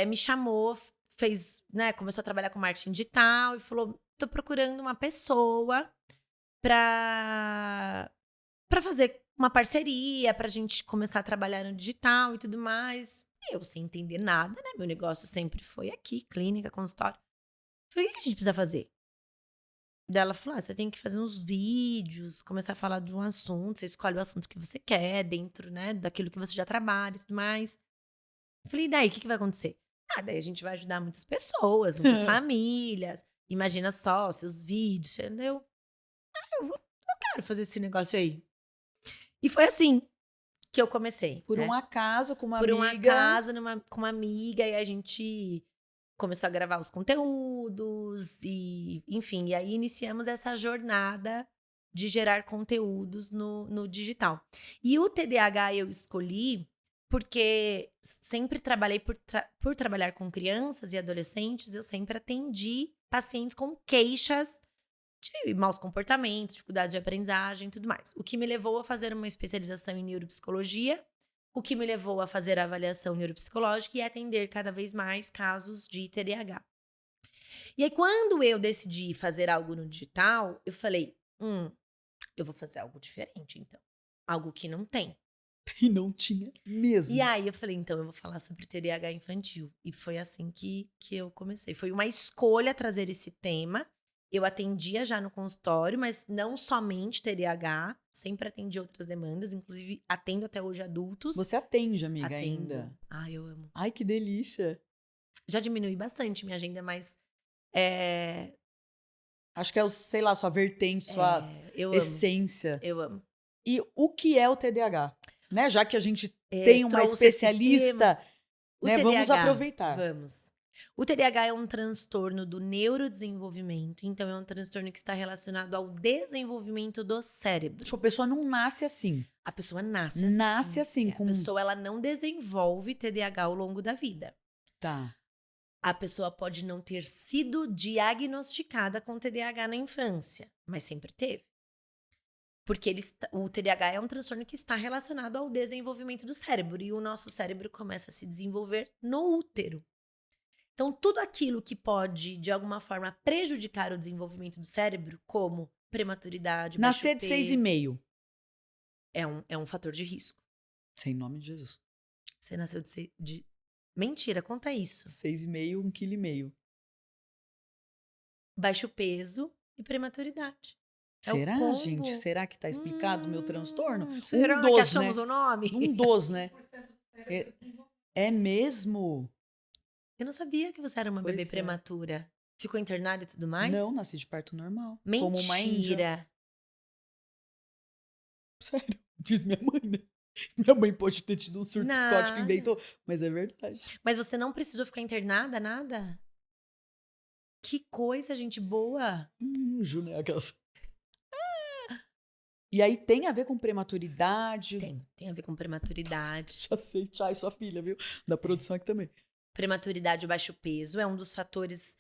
me chamou, fez, né, começou a trabalhar com marketing digital e falou: tô procurando uma pessoa pra fazer uma parceria, pra gente começar a trabalhar no digital e tudo mais. Eu sem entender nada, né? Meu negócio sempre foi aqui, clínica, consultório. Falei, o que a gente precisa fazer? Daí ela falou, você tem que fazer uns vídeos, começar a falar de um assunto, você escolhe o assunto que você quer, dentro, né, daquilo que você já trabalha e tudo mais. Falei, e daí, o que vai acontecer? Daí a gente vai ajudar muitas pessoas, muitas famílias. Imagina só, seus vídeos, entendeu? Eu quero fazer esse negócio aí. E foi assim que eu comecei. Por né? um acaso, com uma Por um amiga. acaso, com uma amiga, e a gente começou a gravar os conteúdos, e enfim, e aí iniciamos essa jornada de gerar conteúdos no digital. E o TDAH eu escolhi porque sempre trabalhei por trabalhar com crianças e adolescentes, eu sempre atendi pacientes com queixas de maus comportamentos, dificuldades de aprendizagem e tudo mais. O que me levou a fazer uma especialização em neuropsicologia, o que me levou a fazer a avaliação neuropsicológica e atender cada vez mais casos de TDAH. E aí, quando eu decidi fazer algo no digital, eu falei, eu vou fazer algo diferente, então. Algo que não tem. E não tinha mesmo. E aí, eu falei, então, eu vou falar sobre TDAH infantil. E foi assim que eu comecei. Foi uma escolha trazer esse tema. Eu atendia já no consultório, mas não somente TDAH, sempre atendi outras demandas, inclusive atendo até hoje adultos. Você atende, amiga, Atendo. ainda? Eu amo. Ai, que delícia. Já diminui bastante minha agenda, mas Acho que é, sei lá, sua vertente, sua eu essência. Eu amo. E o que é o TDAH? Né? Já que a gente tem uma trouxe esse especialista, O né? TDAH, Vamos aproveitar. Vamos. O TDAH é um transtorno do neurodesenvolvimento, então é um transtorno que está relacionado ao desenvolvimento do cérebro. Tipo, a pessoa não nasce assim. A pessoa nasce assim. Nasce assim, A pessoa ela não desenvolve TDAH ao longo da vida. Tá. A pessoa pode não ter sido diagnosticada com TDAH na infância, mas sempre teve. Porque o TDAH é um transtorno que está relacionado ao desenvolvimento do cérebro. E o nosso cérebro começa a se desenvolver no útero. Então, tudo aquilo que pode, de alguma forma, prejudicar o desenvolvimento do cérebro, como prematuridade, Nascer baixo de 6,5. é um fator de risco. Sem nome de Jesus. Você nasceu de... Mentira, conta isso. 6,5, 1,5 kg. Baixo peso e prematuridade. Será, combo. gente? Será que tá explicado o meu transtorno? Será dos, que achamos né? o nome? Dos, né? É mesmo? Eu não sabia que você era uma Pois bebê é. prematura. Ficou internada e tudo mais? Não, nasci de parto normal. Mentira. Como uma índia. Sério, diz minha mãe, né? Minha mãe pode ter tido um surto psicótico e inventou, mas é verdade. Mas você não precisou ficar internada, nada? Que coisa, gente boa. Anjo, né? Aquelas... E aí tem a ver com prematuridade. Tem a ver com prematuridade. Já sei, Chay, sua filha, viu? Da produção aqui também. Prematuridade e baixo peso é um dos fatores.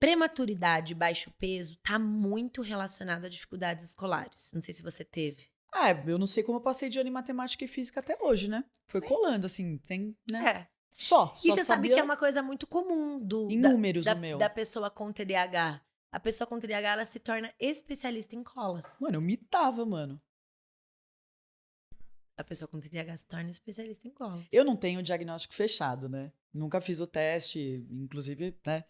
Prematuridade e baixo peso tá muito relacionado a dificuldades escolares. Não sei se você teve. Eu não sei como eu passei de ano em matemática e física até hoje, né? Foi colando, assim, sem, né? É. Só E você sabe sabia que é uma coisa muito comum em números da, o meu. da pessoa com TDAH. A pessoa com TDAH, ela se torna especialista em colas. Mano, eu mitava, mano. a pessoa com TDAH se torna especialista em clones. Eu não tenho diagnóstico fechado, né? Nunca fiz o teste, inclusive, né?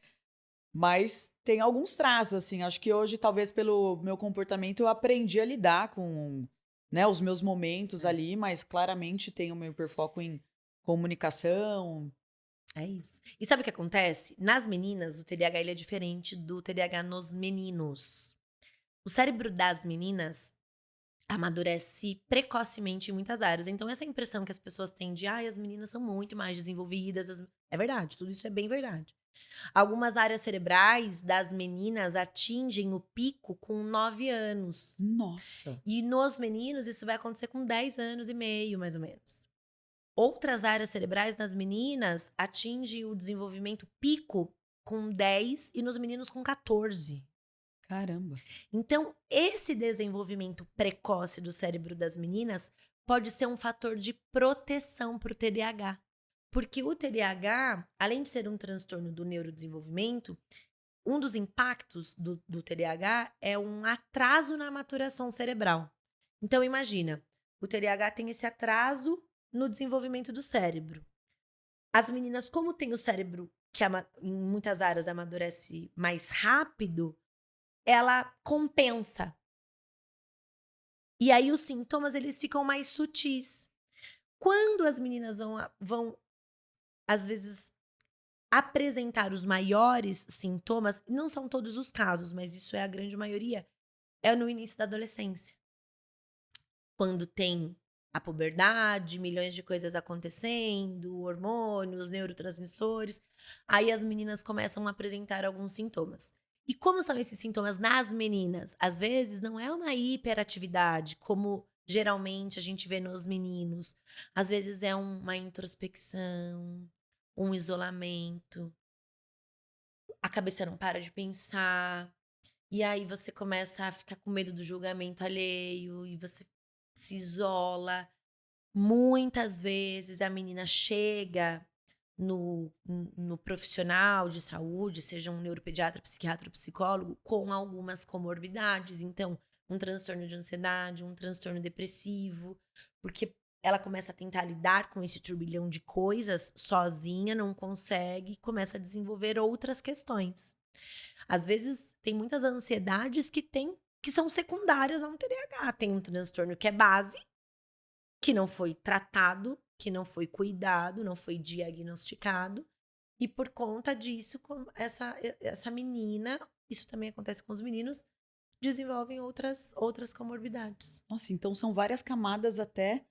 Mas tem alguns traços, assim. Acho que hoje, talvez pelo meu comportamento, eu aprendi a lidar com, né, os meus momentos ali, mas claramente tenho meu hiperfoco em comunicação. É isso. E sabe o que acontece? Nas meninas, o TDAH ele é diferente do TDAH nos meninos. O cérebro das meninas amadurece precocemente em muitas áreas. Então, essa impressão que as pessoas têm de as meninas são muito mais desenvolvidas. É verdade, tudo isso é bem verdade. Algumas áreas cerebrais das meninas atingem o pico com 9 anos. Nossa! E nos meninos, isso vai acontecer com 10 anos e meio, mais ou menos. Outras áreas cerebrais nas meninas atingem o desenvolvimento pico com 10 e nos meninos com 14. Caramba! Então, esse desenvolvimento precoce do cérebro das meninas pode ser um fator de proteção para o TDAH. Porque o TDAH, além de ser um transtorno do neurodesenvolvimento, um dos impactos do TDAH é um atraso na maturação cerebral. Então, imagina, o TDAH tem esse atraso no desenvolvimento do cérebro. As meninas, como tem o cérebro que em muitas áreas amadurece mais rápido, ela compensa. E aí os sintomas eles ficam mais sutis. Quando as meninas vão às vezes apresentar os maiores sintomas, não são todos os casos, mas isso é a grande maioria, é no início da adolescência. Quando tem a puberdade, milhões de coisas acontecendo, hormônios, neurotransmissores, aí as meninas começam a apresentar alguns sintomas. E como são esses sintomas nas meninas? Às vezes não é uma hiperatividade, como geralmente a gente vê nos meninos. Às vezes é uma introspecção, um isolamento. A cabeça não para de pensar. E aí você começa a ficar com medo do julgamento alheio e você se isola. Muitas vezes a menina chega no profissional de saúde, seja um neuropediatra, psiquiatra, psicólogo, com algumas comorbidades. Então, um transtorno de ansiedade, um transtorno depressivo, porque ela começa a tentar lidar com esse turbilhão de coisas sozinha, não consegue, começa a desenvolver outras questões. Às vezes, tem muitas ansiedades que são secundárias a um TDAH. Tem um transtorno que é base, que não foi tratado, que não foi cuidado, não foi diagnosticado. E por conta disso, essa menina, isso também acontece com os meninos, desenvolvem outras comorbidades. Nossa, então são várias camadas até.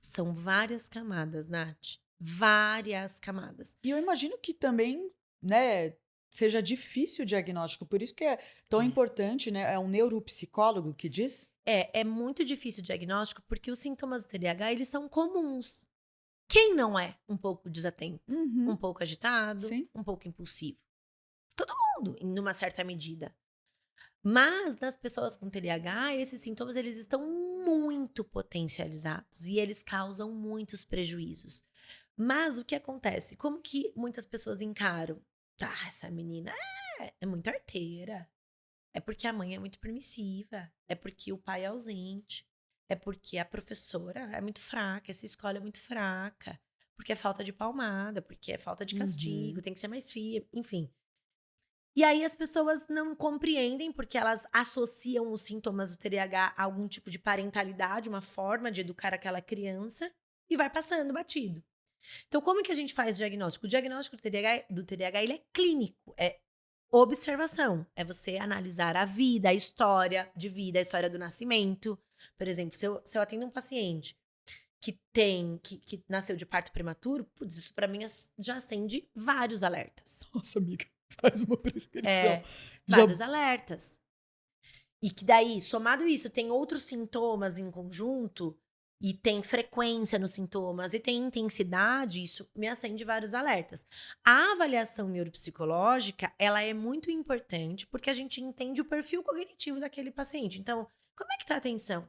São várias camadas, Nath. Várias camadas. E eu imagino que também, né, seja difícil o diagnóstico. Por isso que é tão importante, né? É um neuropsicólogo que diz? É muito difícil o diagnóstico porque os sintomas do TDAH, eles são comuns. Quem não é um pouco desatento? Uhum. Um pouco agitado? Sim. Um pouco impulsivo? Todo mundo, em uma certa medida. Mas nas pessoas com TDAH, esses sintomas eles estão muito potencializados e eles causam muitos prejuízos. Mas o que acontece? Como que muitas pessoas encaram? Essa menina é muito arteira. É porque a mãe é muito permissiva. É porque o pai é ausente. É porque a professora é muito fraca. Essa escola é muito fraca. Porque é falta de palmada. Porque é falta de castigo. Tem que ser mais firme. Enfim. E aí as pessoas não compreendem porque elas associam os sintomas do TDAH a algum tipo de parentalidade, uma forma de educar aquela criança. E vai passando batido. Então, como que a gente faz o diagnóstico? O diagnóstico do TDAH ele é clínico. É observação. É você analisar a vida, a história de vida, a história do nascimento. Por exemplo, se eu atendo um paciente que nasceu de parto prematuro, putz, isso pra mim já acende vários alertas. Nossa, amiga, faz uma prescrição. Vários alertas. E que daí, somado isso, tem outros sintomas em conjunto, e tem frequência nos sintomas, e tem intensidade, isso me acende vários alertas. A avaliação neuropsicológica, ela é muito importante, porque a gente entende o perfil cognitivo daquele paciente. Então, como é que tá a atenção?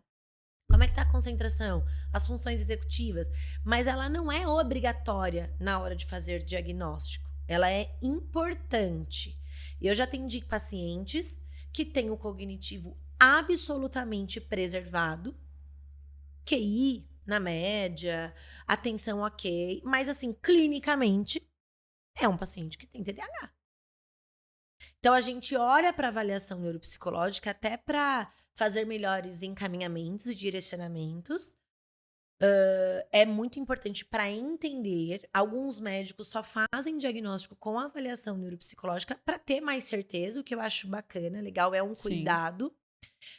Como é que tá a concentração? As funções executivas? Mas ela não é obrigatória na hora de fazer diagnóstico. Ela é importante. Eu já atendi pacientes que têm o cognitivo absolutamente preservado, QI na média, atenção ok, mas assim, clinicamente, é um paciente que tem TDAH. Então, a gente olha para avaliação neuropsicológica até para fazer melhores encaminhamentos e direcionamentos. É muito importante para entender. Alguns médicos só fazem diagnóstico com avaliação neuropsicológica para ter mais certeza, o que eu acho bacana, legal, é um Sim. cuidado,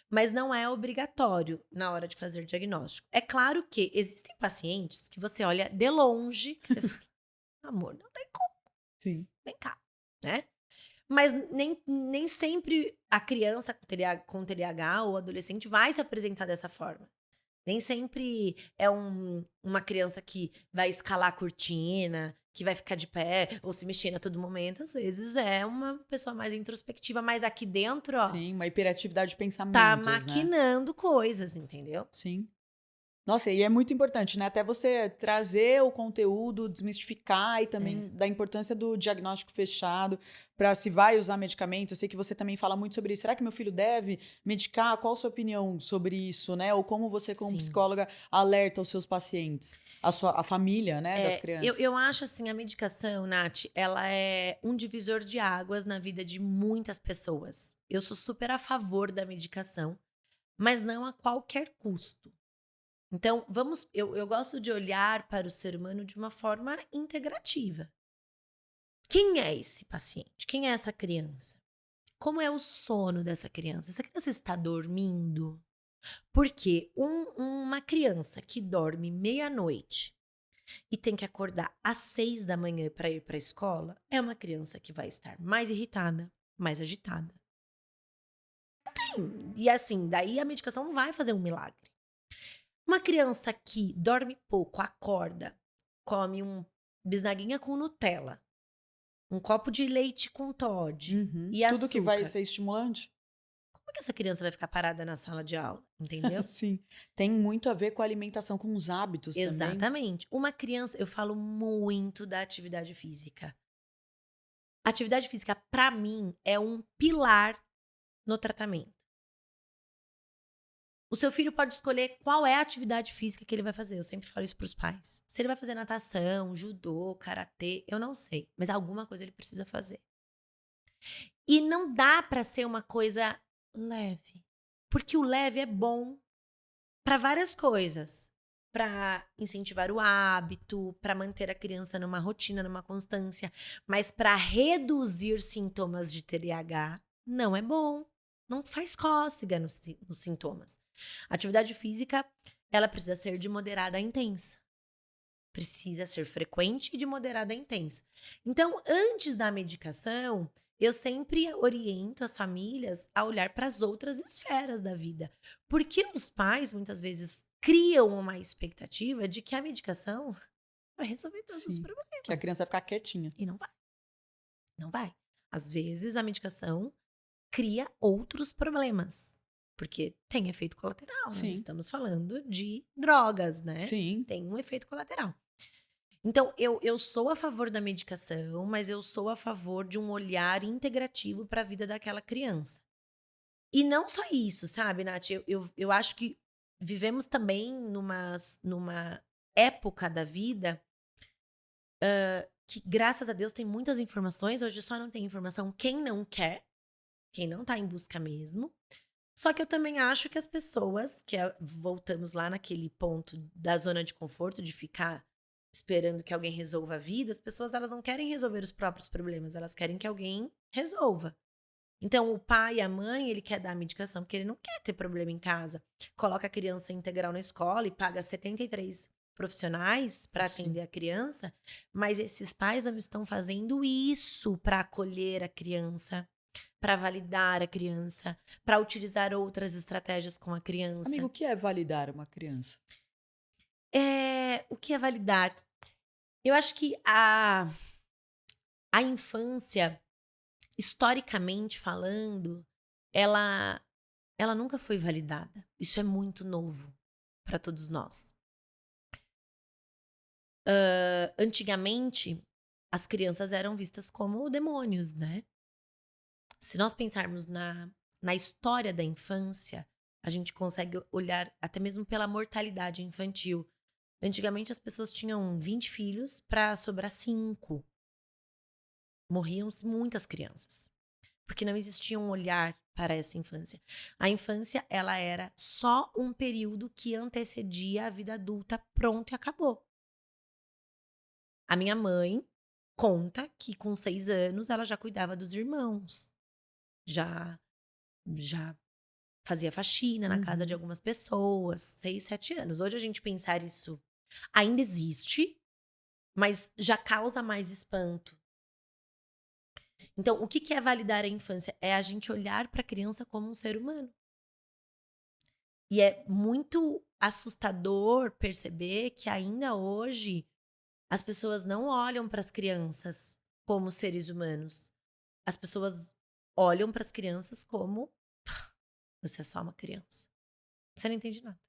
mas não é obrigatório na hora de fazer diagnóstico. É claro que existem pacientes que você olha de longe, que você fala, amor, não tem como, Sim. vem cá, né? Mas nem sempre a criança com TDAH ou adolescente vai se apresentar dessa forma. Nem sempre é uma criança que vai escalar a cortina, que vai ficar de pé ou se mexendo a todo momento. Às vezes é uma pessoa mais introspectiva, mas aqui dentro, ó, Sim, uma hiperatividade de tá pensamentos, né? maquinando coisas, entendeu? Sim. Nossa, e é muito importante, né? Até você trazer o conteúdo, desmistificar e também da importância do diagnóstico fechado para se vai usar medicamento. Eu sei que você também fala muito sobre isso. Será que meu filho deve medicar? Qual a sua opinião sobre isso, né? Ou como você, como Sim. psicóloga, alerta os seus pacientes, a família, né, das crianças? Eu acho assim, a medicação, Nath, ela é um divisor de águas na vida de muitas pessoas. Eu sou super a favor da medicação, mas não a qualquer custo. Então, eu gosto de olhar para o ser humano de uma forma integrativa. Quem é esse paciente? Quem é essa criança? Como é o sono dessa criança? Essa criança está dormindo? Porque uma criança que dorme meia-noite e tem que acordar às 6 da manhã para ir para a escola é uma criança que vai estar mais irritada, mais agitada. E assim, daí a medicação não vai fazer um milagre. Uma criança que dorme pouco, acorda, come um bisnaguinha com Nutella, um copo de leite com Toddy e açúcar. Tudo que vai ser estimulante? Como é que essa criança vai ficar parada na sala de aula? Entendeu? Sim. Tem muito a ver com a alimentação, com os hábitos também. Exatamente. Uma criança, eu falo muito da atividade física. Atividade física, para mim, é um pilar no tratamento. O seu filho pode escolher qual é a atividade física que ele vai fazer. Eu sempre falo isso pros pais. Se ele vai fazer natação, judô, karatê, eu não sei. Mas alguma coisa ele precisa fazer. E não dá pra ser uma coisa leve. Porque o leve é bom pra várias coisas. Pra incentivar o hábito, pra manter a criança numa rotina, numa constância. Mas pra reduzir sintomas de TDAH, não é bom. Não faz cócega nos sintomas. A atividade física, ela precisa ser de moderada a intensa. Precisa ser frequente e de moderada a intensa. Então, antes da medicação, eu sempre oriento as famílias a olhar para as outras esferas da vida. Porque os pais, muitas vezes, criam uma expectativa de que a medicação vai resolver todos os problemas. Que a criança vai ficar quietinha. E não vai. Não vai. Às vezes, a medicação cria outros problemas. Porque tem efeito colateral. Sim. Nós estamos falando de drogas, né? Sim. Tem um efeito colateral. Então, eu sou a favor da medicação, mas eu sou a favor de um olhar integrativo para a vida daquela criança. E não só isso, sabe, Nath? Eu acho que vivemos também numa época da vida que, graças a Deus, tem muitas informações. Hoje só não tem informação quem não quer, quem não tá em busca mesmo. Só que eu também acho que as pessoas, voltamos lá naquele ponto da zona de conforto, de ficar esperando que alguém resolva a vida, as pessoas elas não querem resolver os próprios problemas, elas querem que alguém resolva. Então, o pai e a mãe, ele quer dar a medicação porque ele não quer ter problema em casa. Coloca a criança integral na escola e paga 73 profissionais para atender a criança, mas esses pais não estão fazendo isso para acolher a criança, para validar a criança, para utilizar outras estratégias com a criança. Amigo, o que é validar uma criança? O que é validar? Eu acho que a infância, historicamente falando, ela nunca foi validada. Isso é muito novo para todos nós. Antigamente, as crianças eram vistas como demônios, né? Se nós pensarmos na história da infância, a gente consegue olhar até mesmo pela mortalidade infantil. Antigamente as pessoas tinham 20 filhos para sobrar 5. Morriam muitas crianças. Porque não existia um olhar para essa infância. A infância, ela era só um período que antecedia a vida adulta, pronto e acabou. A minha mãe conta que com 6 anos ela já cuidava dos irmãos. Já fazia faxina na casa de algumas pessoas. 6, 7 anos. Hoje a gente pensar isso ainda existe, mas já causa mais espanto. Então, o que é validar a infância? É a gente olhar para a criança como um ser humano. E é muito assustador perceber que ainda hoje as pessoas não olham para as crianças como seres humanos. As pessoas olham para as crianças como você é só uma criança. Você não entende nada.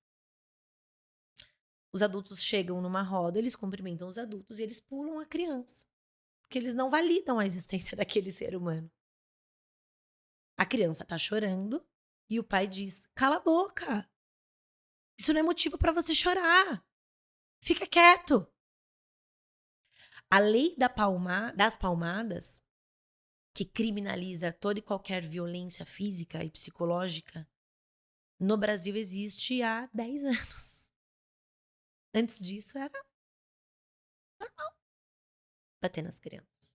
Os adultos chegam numa roda, eles cumprimentam os adultos e eles pulam a criança. Porque eles não validam a existência daquele ser humano. A criança tá chorando e o pai diz: cala a boca. Isso não é motivo para você chorar. Fica quieto. A lei das palmadas, que criminaliza toda e qualquer violência física e psicológica, no Brasil existe há 10 anos. Antes disso era normal bater nas crianças.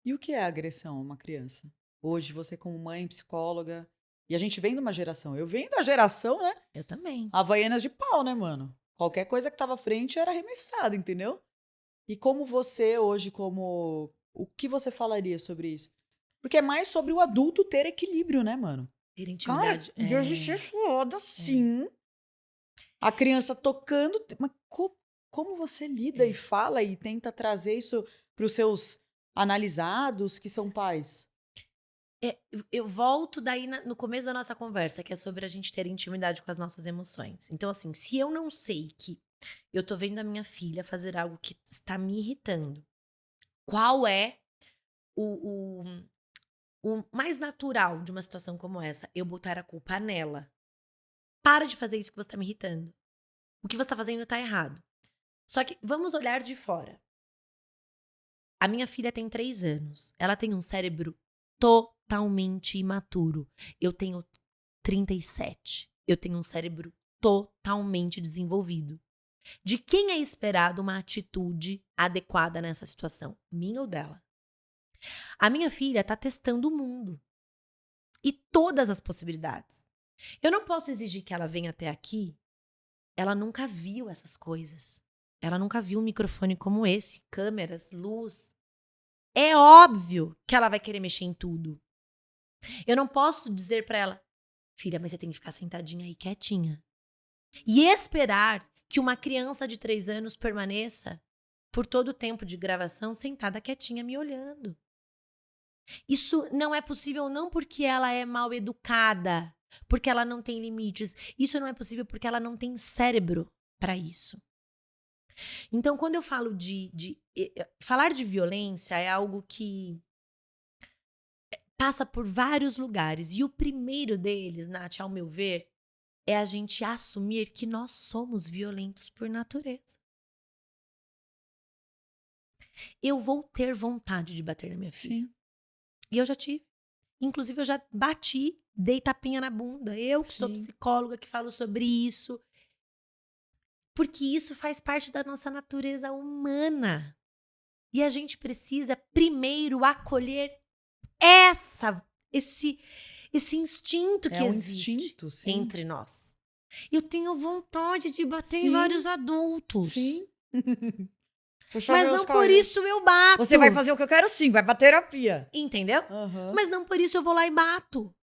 E o que é agressão a uma criança? Hoje, você como mãe, psicóloga, e a gente vem de uma geração, eu venho da geração, né? Eu também. Havaianas de pau, né, mano? Qualquer coisa que tava à frente era arremessado, entendeu? E como você hoje, o que você falaria sobre isso? Porque é mais sobre o adulto ter equilíbrio, né, mano? Ter Cara, intimidade. deve ser foda, sim. A criança tocando, mas como você lida e fala e tenta trazer isso para os seus analisados que são pais? Eu volto daí no começo da nossa conversa, que é sobre a gente ter intimidade com as nossas emoções. Então, assim, se eu não sei que eu tô vendo a minha filha fazer algo que está me irritando, qual é o, o mais natural de uma situação como essa? Eu botar a culpa nela. Para de fazer isso que você tá me irritando. O que você tá fazendo tá errado. Só que vamos olhar de fora. A minha filha tem 3 anos. Ela tem um cérebro totalmente imaturo. Eu tenho 37. Eu tenho um cérebro totalmente desenvolvido. De quem é esperado uma atitude adequada nessa situação? Minha ou dela? A minha filha tá testando o mundo. E todas as possibilidades. Eu não posso exigir que ela venha até aqui. Ela nunca viu essas coisas. Ela nunca viu um microfone como esse, câmeras, luz. É óbvio que ela vai querer mexer em tudo. Eu não posso dizer pra ela: filha, mas você tem que ficar sentadinha aí quietinha. E esperar que uma criança de 3 anos permaneça por todo o tempo de gravação sentada quietinha me olhando. Isso não é possível não porque ela é mal educada, porque ela não tem limites. Isso não é possível porque ela não tem cérebro para isso. Então, quando eu falo falar de violência é algo que passa por vários lugares. E o primeiro deles, Nath, ao meu ver, é a gente assumir que nós somos violentos por natureza. Eu vou ter vontade de bater na minha filha. Sim. E eu já tive. Inclusive, eu já bati, dei tapinha na bunda. Eu que sou Sim. psicóloga, que falo sobre isso. Porque isso faz parte da nossa natureza humana. E a gente precisa primeiro acolher esse instinto que É um existe instinto, sim. entre nós. Eu tenho vontade de bater em Sim. vários adultos. Sim. Mas não por isso eu bato. Você vai fazer o que eu quero sim, vai pra terapia. Entendeu? Uhum. Mas não por isso eu vou lá e bato.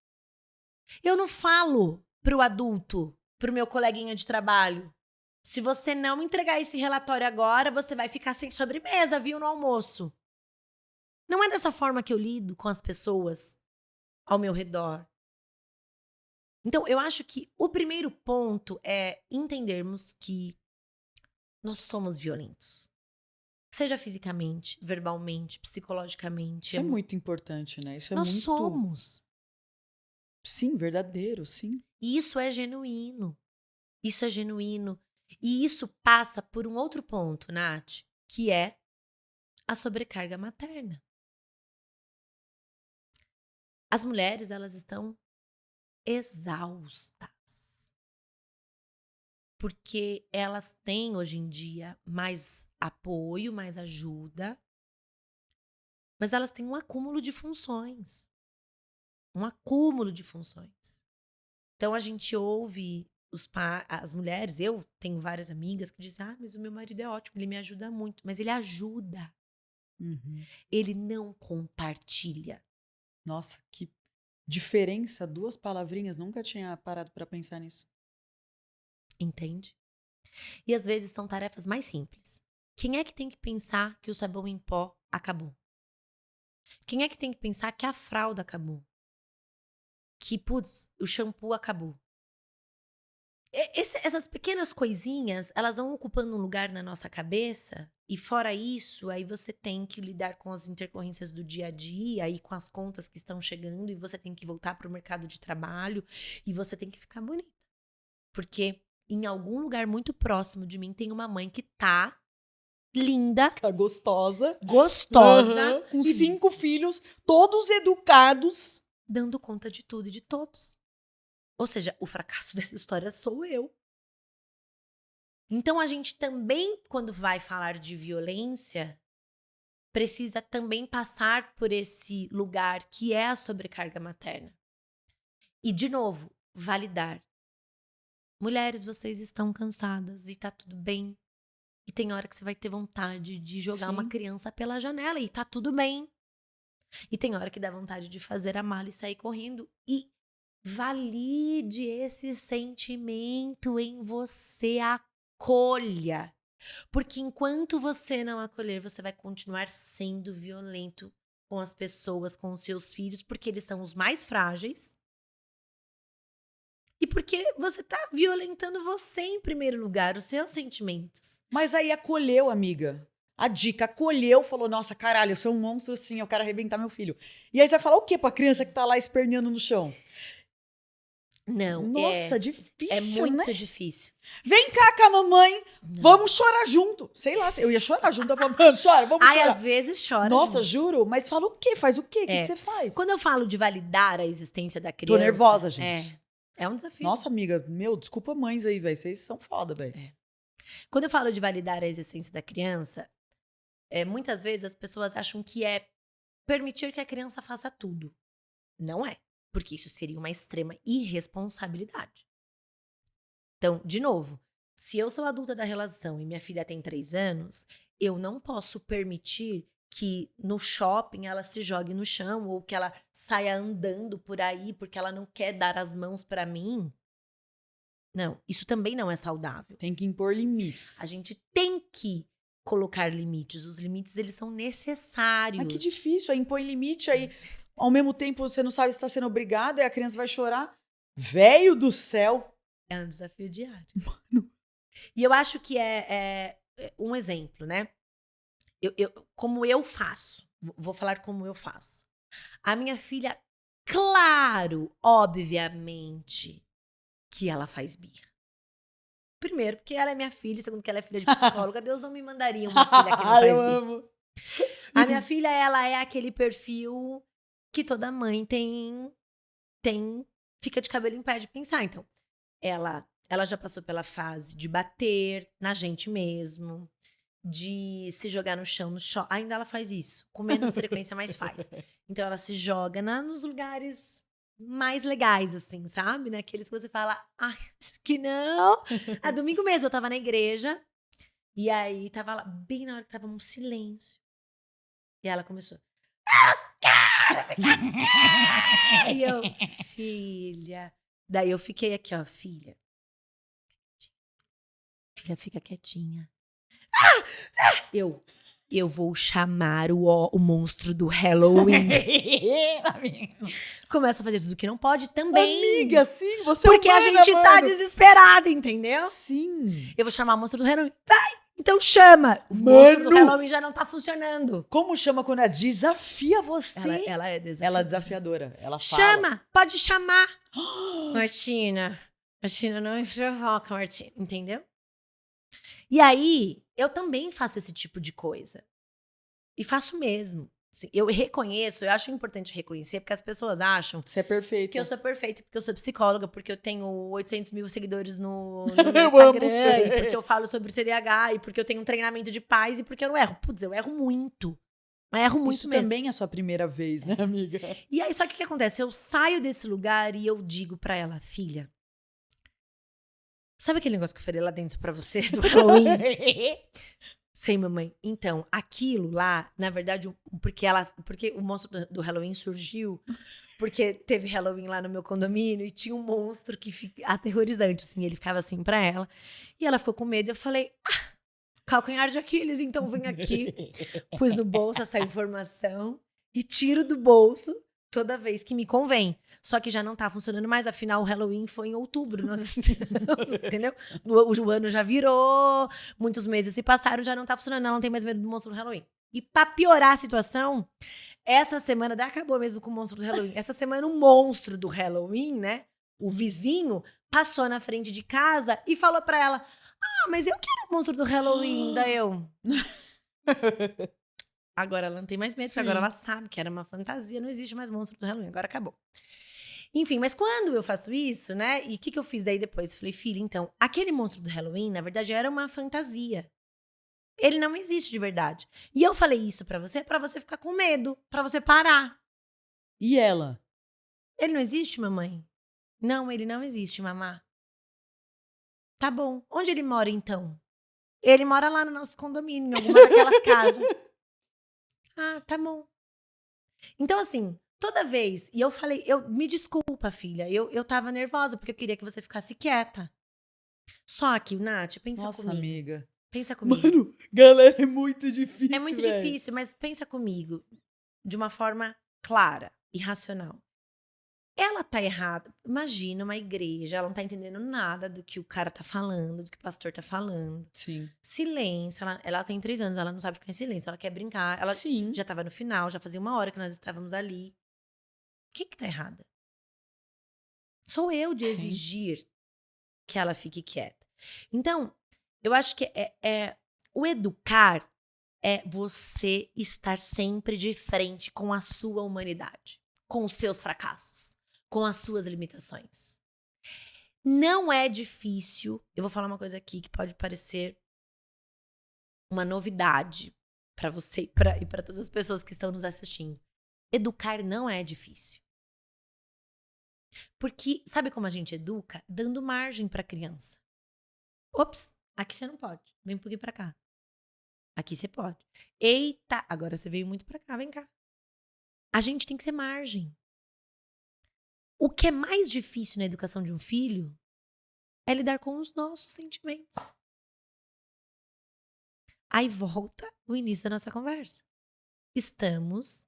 Eu não falo pro adulto, pro meu coleguinha de trabalho: se você não me entregar esse relatório agora, você vai ficar sem sobremesa, viu, no almoço. Não é dessa forma que eu lido com as pessoas ao meu redor. Então, eu acho que o primeiro ponto é entendermos que nós somos violentos. Seja fisicamente, verbalmente, psicologicamente. Isso é muito importante, né? Isso é Nós muito... somos. Sim, verdadeiro, sim. E isso é genuíno. Isso é genuíno. E isso passa por um outro ponto, Nath, que é a sobrecarga materna. As mulheres, elas estão exaustas. Porque elas têm, hoje em dia, mais apoio, mais ajuda. Mas elas têm um acúmulo de funções. Um acúmulo de funções. Então, a gente ouve as mulheres, eu tenho várias amigas que dizem, mas o meu marido é ótimo, ele me ajuda muito. Mas ele ajuda. Ele não compartilha. Nossa, que diferença, 2 palavrinhas, nunca tinha parado pra pensar nisso. Entende? E às vezes são tarefas mais simples. Quem é que tem que pensar que o sabão em pó acabou? Quem é que tem que pensar que a fralda acabou? Que, putz, o shampoo acabou? Essas pequenas coisinhas, elas vão ocupando um lugar na nossa cabeça. E fora isso, aí você tem que lidar com as intercorrências do dia a dia e com as contas que estão chegando. E você tem que voltar para o mercado de trabalho. E você tem que ficar bonita. Porque em algum lugar muito próximo de mim tem uma mãe que tá linda, Tá gostosa. gostosa, Com 5 filhos, todos educados. dando conta de tudo e de todos. Ou seja, o fracasso dessa história sou eu. Então a gente também, quando vai falar de violência, precisa também passar por esse lugar que é a sobrecarga materna. E, de novo, validar. Mulheres, vocês estão cansadas e tá tudo bem. E tem hora que você vai ter vontade de jogar uma criança pela janela e tá tudo bem. E tem hora que dá vontade de fazer a mala e sair correndo. E valide esse sentimento em você, acolha. Porque enquanto você não acolher, você vai continuar sendo violento com as pessoas, com os seus filhos, porque eles são os mais frágeis. E porque você tá violentando você em primeiro lugar, os seus sentimentos. Mas aí acolheu, amiga. A dica, acolheu, falou, nossa, caralho, eu sou um monstro sim, eu quero arrebentar meu filho. E aí você vai falar o quê pra criança que tá lá esperneando no chão? Não, Nossa, é difícil, muito né? difícil. Vem cá com a mamãe, vamos chorar junto. Sei lá, eu ia chorar junto, eu falava, mano, chora, vamos Ai, chorar. às vezes chora. Nossa, gente. juro, mas fala o quê? Faz o quê? O que você faz? Quando eu falo de validar a existência da criança... Tô nervosa, gente. É um desafio. Nossa, amiga, meu, desculpa mães aí, velho, vocês são foda, velho. Quando eu falo de validar a existência da criança, muitas vezes as pessoas acham que é permitir que a criança faça tudo. Não é. Porque isso seria uma extrema irresponsabilidade. Então, de novo, se eu sou adulta da relação e minha filha tem 3 anos, eu não posso permitir que no shopping ela se jogue no chão ou que ela saia andando por aí porque ela não quer dar as mãos pra mim. Não, isso também não é saudável. Tem que impor limites. A gente tem que colocar limites. Os limites, eles são necessários. Mas que difícil, aí impõe limite, aí ao mesmo tempo você não sabe se tá sendo obrigado, aí a criança vai chorar. Velho do céu. É um desafio diário. Mano. E eu acho que é um exemplo, né? Como eu faço. Vou falar como eu faço. A minha filha, claro, obviamente, que ela faz birra. Primeiro, porque ela é minha filha. Segundo, que ela é filha de psicóloga. Deus não me mandaria uma filha que não faz birra. Amo. A minha filha, ela é aquele perfil que toda mãe fica de cabelo em pé de pensar. Então, ela já passou pela fase de bater na gente mesmo, de se jogar no chão, no shopping. Ainda ela faz isso, com menos frequência, mas faz. Então, ela se joga nos lugares mais legais, assim, sabe? Naqueles que você fala, acho que não. A domingo mesmo, eu tava na igreja, e aí tava lá, bem na hora que tava um silêncio. E ela começou, e eu, filha. Daí eu fiquei aqui, ó, filha. Filha, fica quietinha. Eu vou chamar o monstro do Halloween. Começa a fazer tudo que não pode também. Amiga, sim, você porque é a humana, gente mano. tá desesperada, entendeu? Sim. Eu vou chamar o monstro do Halloween. Vai! Então chama! O Mano! monstro do Halloween já não tá funcionando. Como chama quando ela desafia você? Ela é desafiadora. Ela é desafiadora. Ela fala. Chama! Pode chamar! Martina, não me provoca, Martina. Entendeu? E aí, eu também faço esse tipo de coisa. E faço mesmo. Assim, eu reconheço, eu acho importante reconhecer, porque as pessoas acham Você é perfeita. que eu sou perfeita, porque eu sou psicóloga, porque eu tenho 800 mil seguidores no meu Eu amo. Instagram, e porque eu falo sobre TDAH, e porque eu tenho um treinamento de paz, e porque eu não erro. Putz, eu erro muito. Eu erro muito Isso mesmo. também é a sua primeira vez, né, amiga? E aí, só que o que acontece? Eu saio desse lugar e eu digo pra ela, filha, sabe aquele negócio que eu falei lá dentro pra você do Halloween? Sei, mamãe. Então, aquilo lá, na verdade, porque o monstro do Halloween surgiu porque teve Halloween lá no meu condomínio e tinha um monstro que fica aterrorizante, assim, ele ficava assim pra ela. E ela ficou com medo, eu falei, calcanhar de Aquiles, então vem aqui. Pus no bolso essa informação e tiro do bolso toda vez que me convém. Só que já não tá funcionando mais, afinal o Halloween foi em outubro, nós estamos, entendeu? O ano já virou, muitos meses se passaram, já não tá funcionando, ela não tem mais medo do monstro do Halloween. E pra piorar a situação, essa semana, acabou mesmo com o monstro do Halloween. Essa semana o monstro do Halloween, né, o vizinho, passou na frente de casa e falou pra ela, mas eu quero o monstro do Halloween, daí eu... Agora ela não tem mais medo, porque agora ela sabe que era uma fantasia, não existe mais monstro do Halloween, agora acabou. Enfim, mas quando eu faço isso, né, e o que eu fiz daí depois? Falei, filha, então, aquele monstro do Halloween, na verdade, era uma fantasia. Ele não existe de verdade. E eu falei isso pra você ficar com medo, pra você parar. E ela? Ele não existe, mamãe? Não, ele não existe, mamá. Tá bom. Onde ele mora, então? Ele mora lá no nosso condomínio, em alguma daquelas casas. Ah, tá bom. Então, assim, toda vez... E eu falei, me desculpa, filha. Eu tava nervosa, porque eu queria que você ficasse quieta. Só que, Nath, pensa Nossa, comigo. amiga. Pensa comigo. Mano, galera, é muito difícil, É muito véio. difícil, mas pensa comigo. De uma forma clara e racional. Ela tá errada. Imagina uma igreja, ela não tá entendendo nada do que o cara tá falando, do que o pastor tá falando. Sim. Silêncio. Ela tem 3 anos, ela não sabe ficar em silêncio, ela quer brincar. Ela Sim. já tava no final, já fazia 1 hora que nós estávamos ali. Quem que tá errada? Sou eu de exigir que ela fique quieta. Então, eu acho que o educar é você estar sempre de frente com a sua humanidade, com os seus fracassos, com as suas limitações. Não é difícil, eu vou falar uma coisa aqui que pode parecer uma novidade para você e para todas as pessoas que estão nos assistindo. Educar não é difícil. Porque sabe como a gente educa? Dando margem para a criança. Ops, aqui você não pode. Vem um pouquinho para cá. Aqui você pode. Eita, agora você veio muito pra cá, vem cá. A gente tem que ser margem. O que é mais difícil na educação de um filho é lidar com os nossos sentimentos. Aí volta o início da nossa conversa. Estamos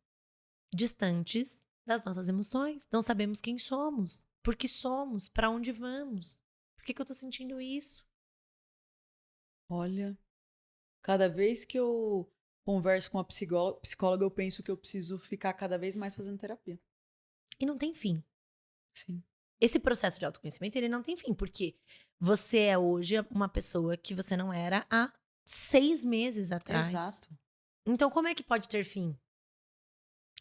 distantes das nossas emoções. Não sabemos quem somos, por que somos, pra onde vamos. Por que eu tô sentindo isso? Olha, cada vez que eu converso com uma psicóloga, eu penso que eu preciso ficar cada vez mais fazendo terapia. E não tem fim. Sim. Esse processo de autoconhecimento, ele não tem fim, porque você é hoje uma pessoa que você não era há 6 meses atrás. Exato. Então, como é que pode ter fim?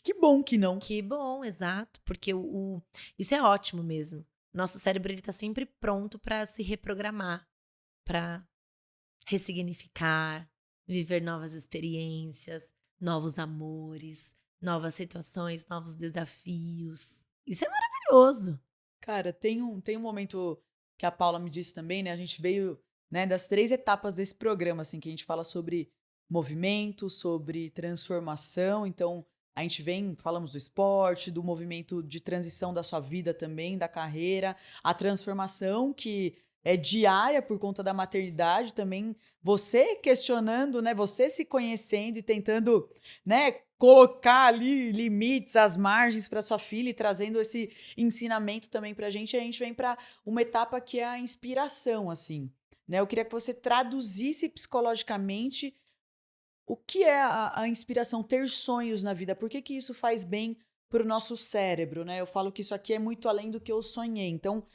Que bom que não. Que bom, exato. Porque isso é ótimo mesmo. Nosso cérebro, ele tá sempre pronto para se reprogramar, para ressignificar, viver novas experiências, novos amores, novas situações, novos desafios. Isso é maravilhoso. Cara, tem um momento que a Paula me disse também, né? A gente veio, né, das 3 etapas desse programa, assim, que a gente fala sobre movimento, sobre transformação. Então, a gente falamos do esporte, do movimento de transição da sua vida também, da carreira, a transformação que é diária por conta da maternidade também, você questionando, né, você se conhecendo e tentando, né, colocar ali limites, as margens para sua filha e trazendo esse ensinamento também pra gente. E a gente vem para uma etapa que é a inspiração, assim, né? Eu queria que você traduzisse psicologicamente o que é a inspiração, ter sonhos na vida, por que que isso faz bem pro nosso cérebro, né? Eu falo que isso aqui é muito além do que eu sonhei. Então,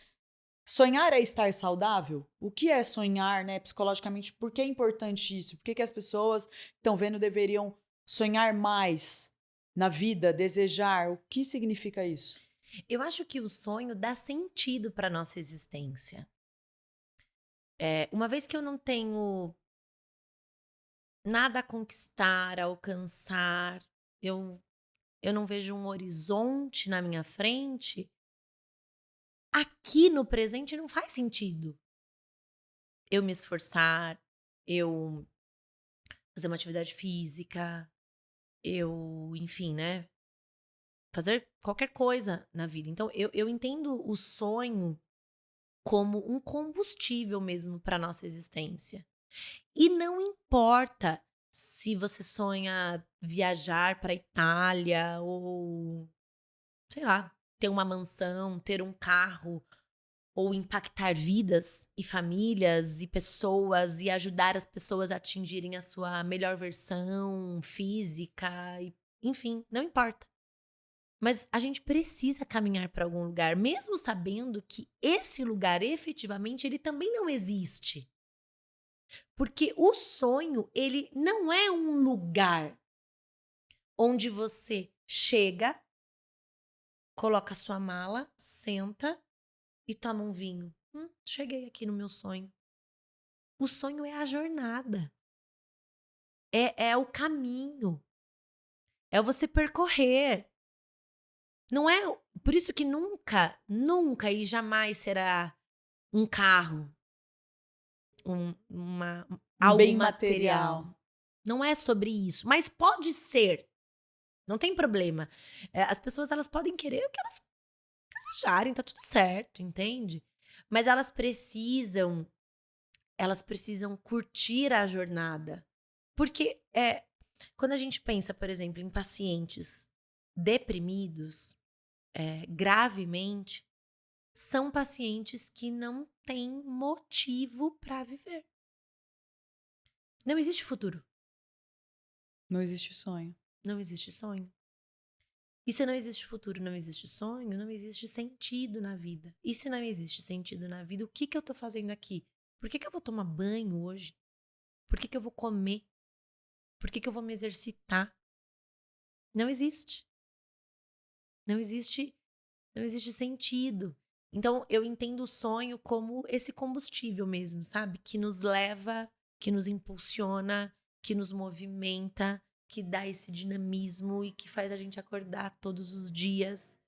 sonhar é estar saudável? O que é sonhar, né, psicologicamente? Por que é importante isso? Por que as pessoas que estão vendo deveriam sonhar mais na vida, desejar? O que significa isso? Eu acho que o sonho dá sentido para nossa existência. Uma vez que eu não tenho nada a conquistar, a alcançar, eu, eu não vejo um horizonte na minha frente, aqui no presente não faz sentido eu me esforçar, eu fazer uma atividade física, enfim, né? Fazer qualquer coisa na vida. Então, eu entendo o sonho como um combustível mesmo para nossa existência. E não importa se você sonha viajar para Itália ou, sei lá, ter uma mansão, ter um carro, ou impactar vidas e famílias e pessoas e ajudar as pessoas a atingirem a sua melhor versão física, enfim, não importa. Mas a gente precisa caminhar para algum lugar, mesmo sabendo que esse lugar efetivamente ele também não existe. Porque o sonho, ele não é um lugar onde você chega, coloca sua mala, senta e toma um vinho. Cheguei aqui no meu sonho. O sonho é a jornada. É o caminho. É você percorrer. Não é. Por isso que nunca, nunca e jamais será um carro, Um algo bem material. material. Não é sobre isso. Mas pode ser. Não tem problema. As pessoas elas podem querer o que elas desejarem, tá tudo certo, entende? Mas elas precisam curtir a jornada. Porque quando a gente pensa, por exemplo, em pacientes deprimidos, gravemente, são pacientes que não têm motivo para viver. Não existe futuro. Não existe sonho. Não existe sonho. E se não existe futuro, não existe sonho, não existe sentido na vida. E se não existe sentido na vida, o que eu tô fazendo aqui? Por que eu vou tomar banho hoje? Por que eu vou comer? Por que eu vou me exercitar? Não existe. Não existe, não existe sentido. Então, eu entendo o sonho como esse combustível mesmo, sabe? Que nos leva, que nos impulsiona, que nos movimenta, que dá esse dinamismo e que faz a gente acordar todos os dias,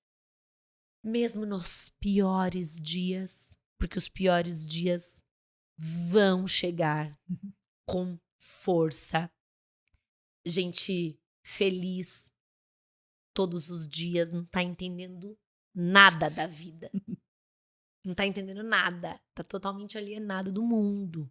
mesmo nos piores dias, porque os piores dias vão chegar com força. Gente feliz todos os dias, não tá entendendo nada da vida. Não tá entendendo nada. Tá totalmente alienado do mundo.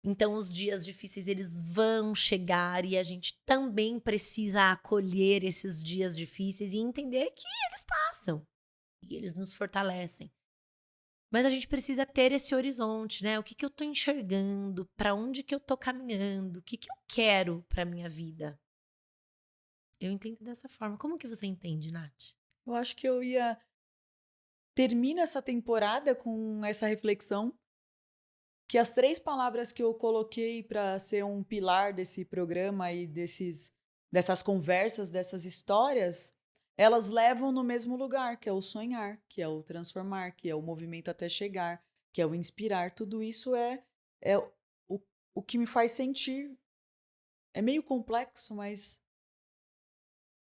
Então, os dias difíceis, eles vão chegar e a gente também precisa acolher esses dias difíceis e entender que eles passam. E eles nos fortalecem. Mas a gente precisa ter esse horizonte, né? O que eu tô enxergando? Pra onde que eu tô caminhando? O que eu quero pra minha vida? Eu entendo dessa forma. Como que você entende, Nath? Eu acho que eu ia... Termino essa temporada com essa reflexão, que as 3 palavras que eu coloquei para ser um pilar desse programa e dessas conversas, dessas histórias, elas levam no mesmo lugar, que é o sonhar, que é o transformar, que é o movimento até chegar, que é o inspirar. Tudo isso é o que me faz sentir. É meio complexo, mas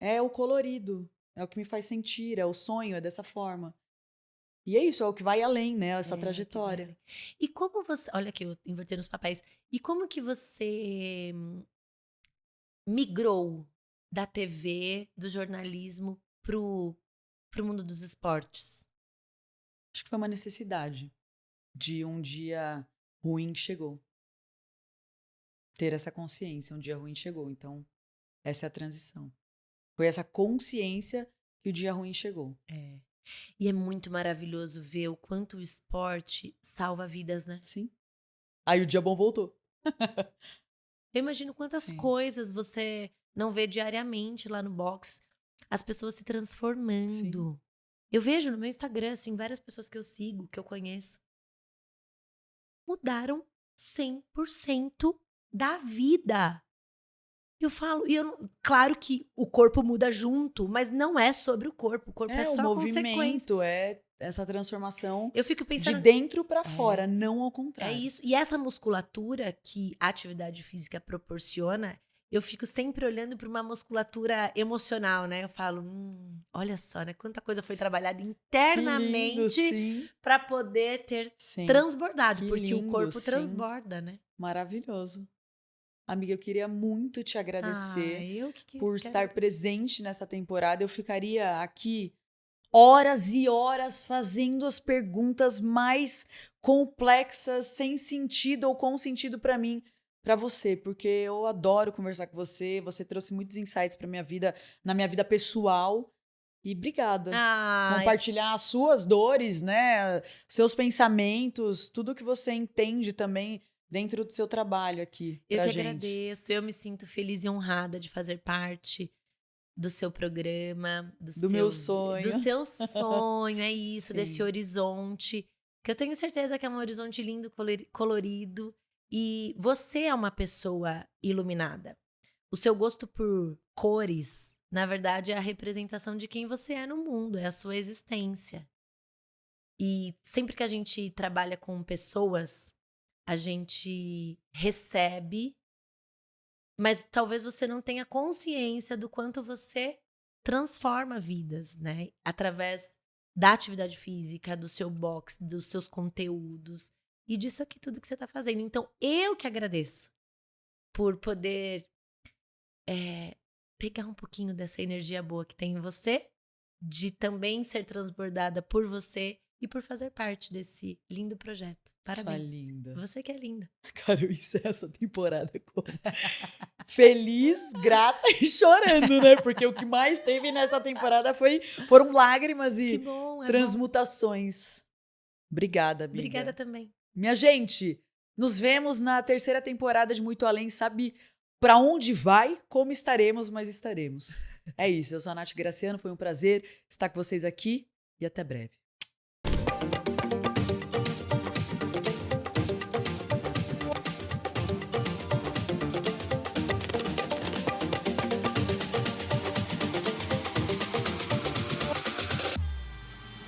é o colorido, é o que me faz sentir, é o sonho, é dessa forma. E é isso, é o que vai além, né? Essa trajetória. E como você... Olha aqui, eu invertendo os papéis. E como que você migrou da TV, do jornalismo, pro mundo dos esportes? Acho que foi uma necessidade de um dia ruim que chegou. Ter essa consciência, um dia ruim chegou. Então, essa é a transição. Foi essa consciência que o dia ruim chegou. E é muito maravilhoso ver o quanto o esporte salva vidas, né? Sim. Aí o dia bom voltou. Eu imagino quantas Sim. coisas você não vê diariamente lá no box. As pessoas se transformando. Sim. Eu vejo no meu Instagram, assim, várias pessoas que eu sigo, que eu conheço, mudaram 100% da vida. Eu falo, claro que o corpo muda junto, mas não é sobre o corpo é o só consequência. movimento, essa transformação Eu fico de pensando, dentro pra fora, não ao é contrário. isso. E essa musculatura que a atividade física proporciona, eu fico sempre olhando para uma musculatura emocional, né? Eu falo, olha só, né? Quanta coisa foi trabalhada internamente para poder ter transbordado, porque o corpo transborda, né? Maravilhoso. Amiga, eu queria muito te agradecer por estar presente nessa temporada. Eu ficaria aqui horas e horas fazendo as perguntas mais complexas, sem sentido ou com sentido para mim, para você, porque eu adoro conversar com você. Você trouxe muitos insights para minha vida, na minha vida pessoal. E obrigada. Compartilhar as suas dores, né? Seus pensamentos, tudo que você entende também dentro do seu trabalho aqui pra gente. Eu que agradeço. Eu me sinto feliz e honrada de fazer parte do seu programa, do meu sonho. Do seu sonho, é isso, desse horizonte, que eu tenho certeza que é um horizonte lindo, colorido, e você é uma pessoa iluminada. O seu gosto por cores, na verdade, é a representação de quem você é no mundo, é a sua existência. E sempre que a gente trabalha com pessoas, a gente recebe, mas talvez você não tenha consciência do quanto você transforma vidas, né? Através da atividade física, do seu box, dos seus conteúdos e disso aqui tudo que você tá fazendo. Então, eu que agradeço por poder pegar um pouquinho dessa energia boa que tem em você, de também ser transbordada por você e por fazer parte desse lindo projeto. Parabéns. Sua linda. Você que é linda. Cara, eu encerro essa temporada feliz, grata e chorando, né? Porque o que mais teve nessa temporada foram lágrimas e transmutações. Obrigada, amiga. Obrigada também. Minha gente, nos vemos na 3ª temporada de Muito Além. Sabe pra onde vai, como estaremos, mas estaremos. É isso, eu sou a Nath Graciano, foi um prazer estar com vocês aqui e até breve.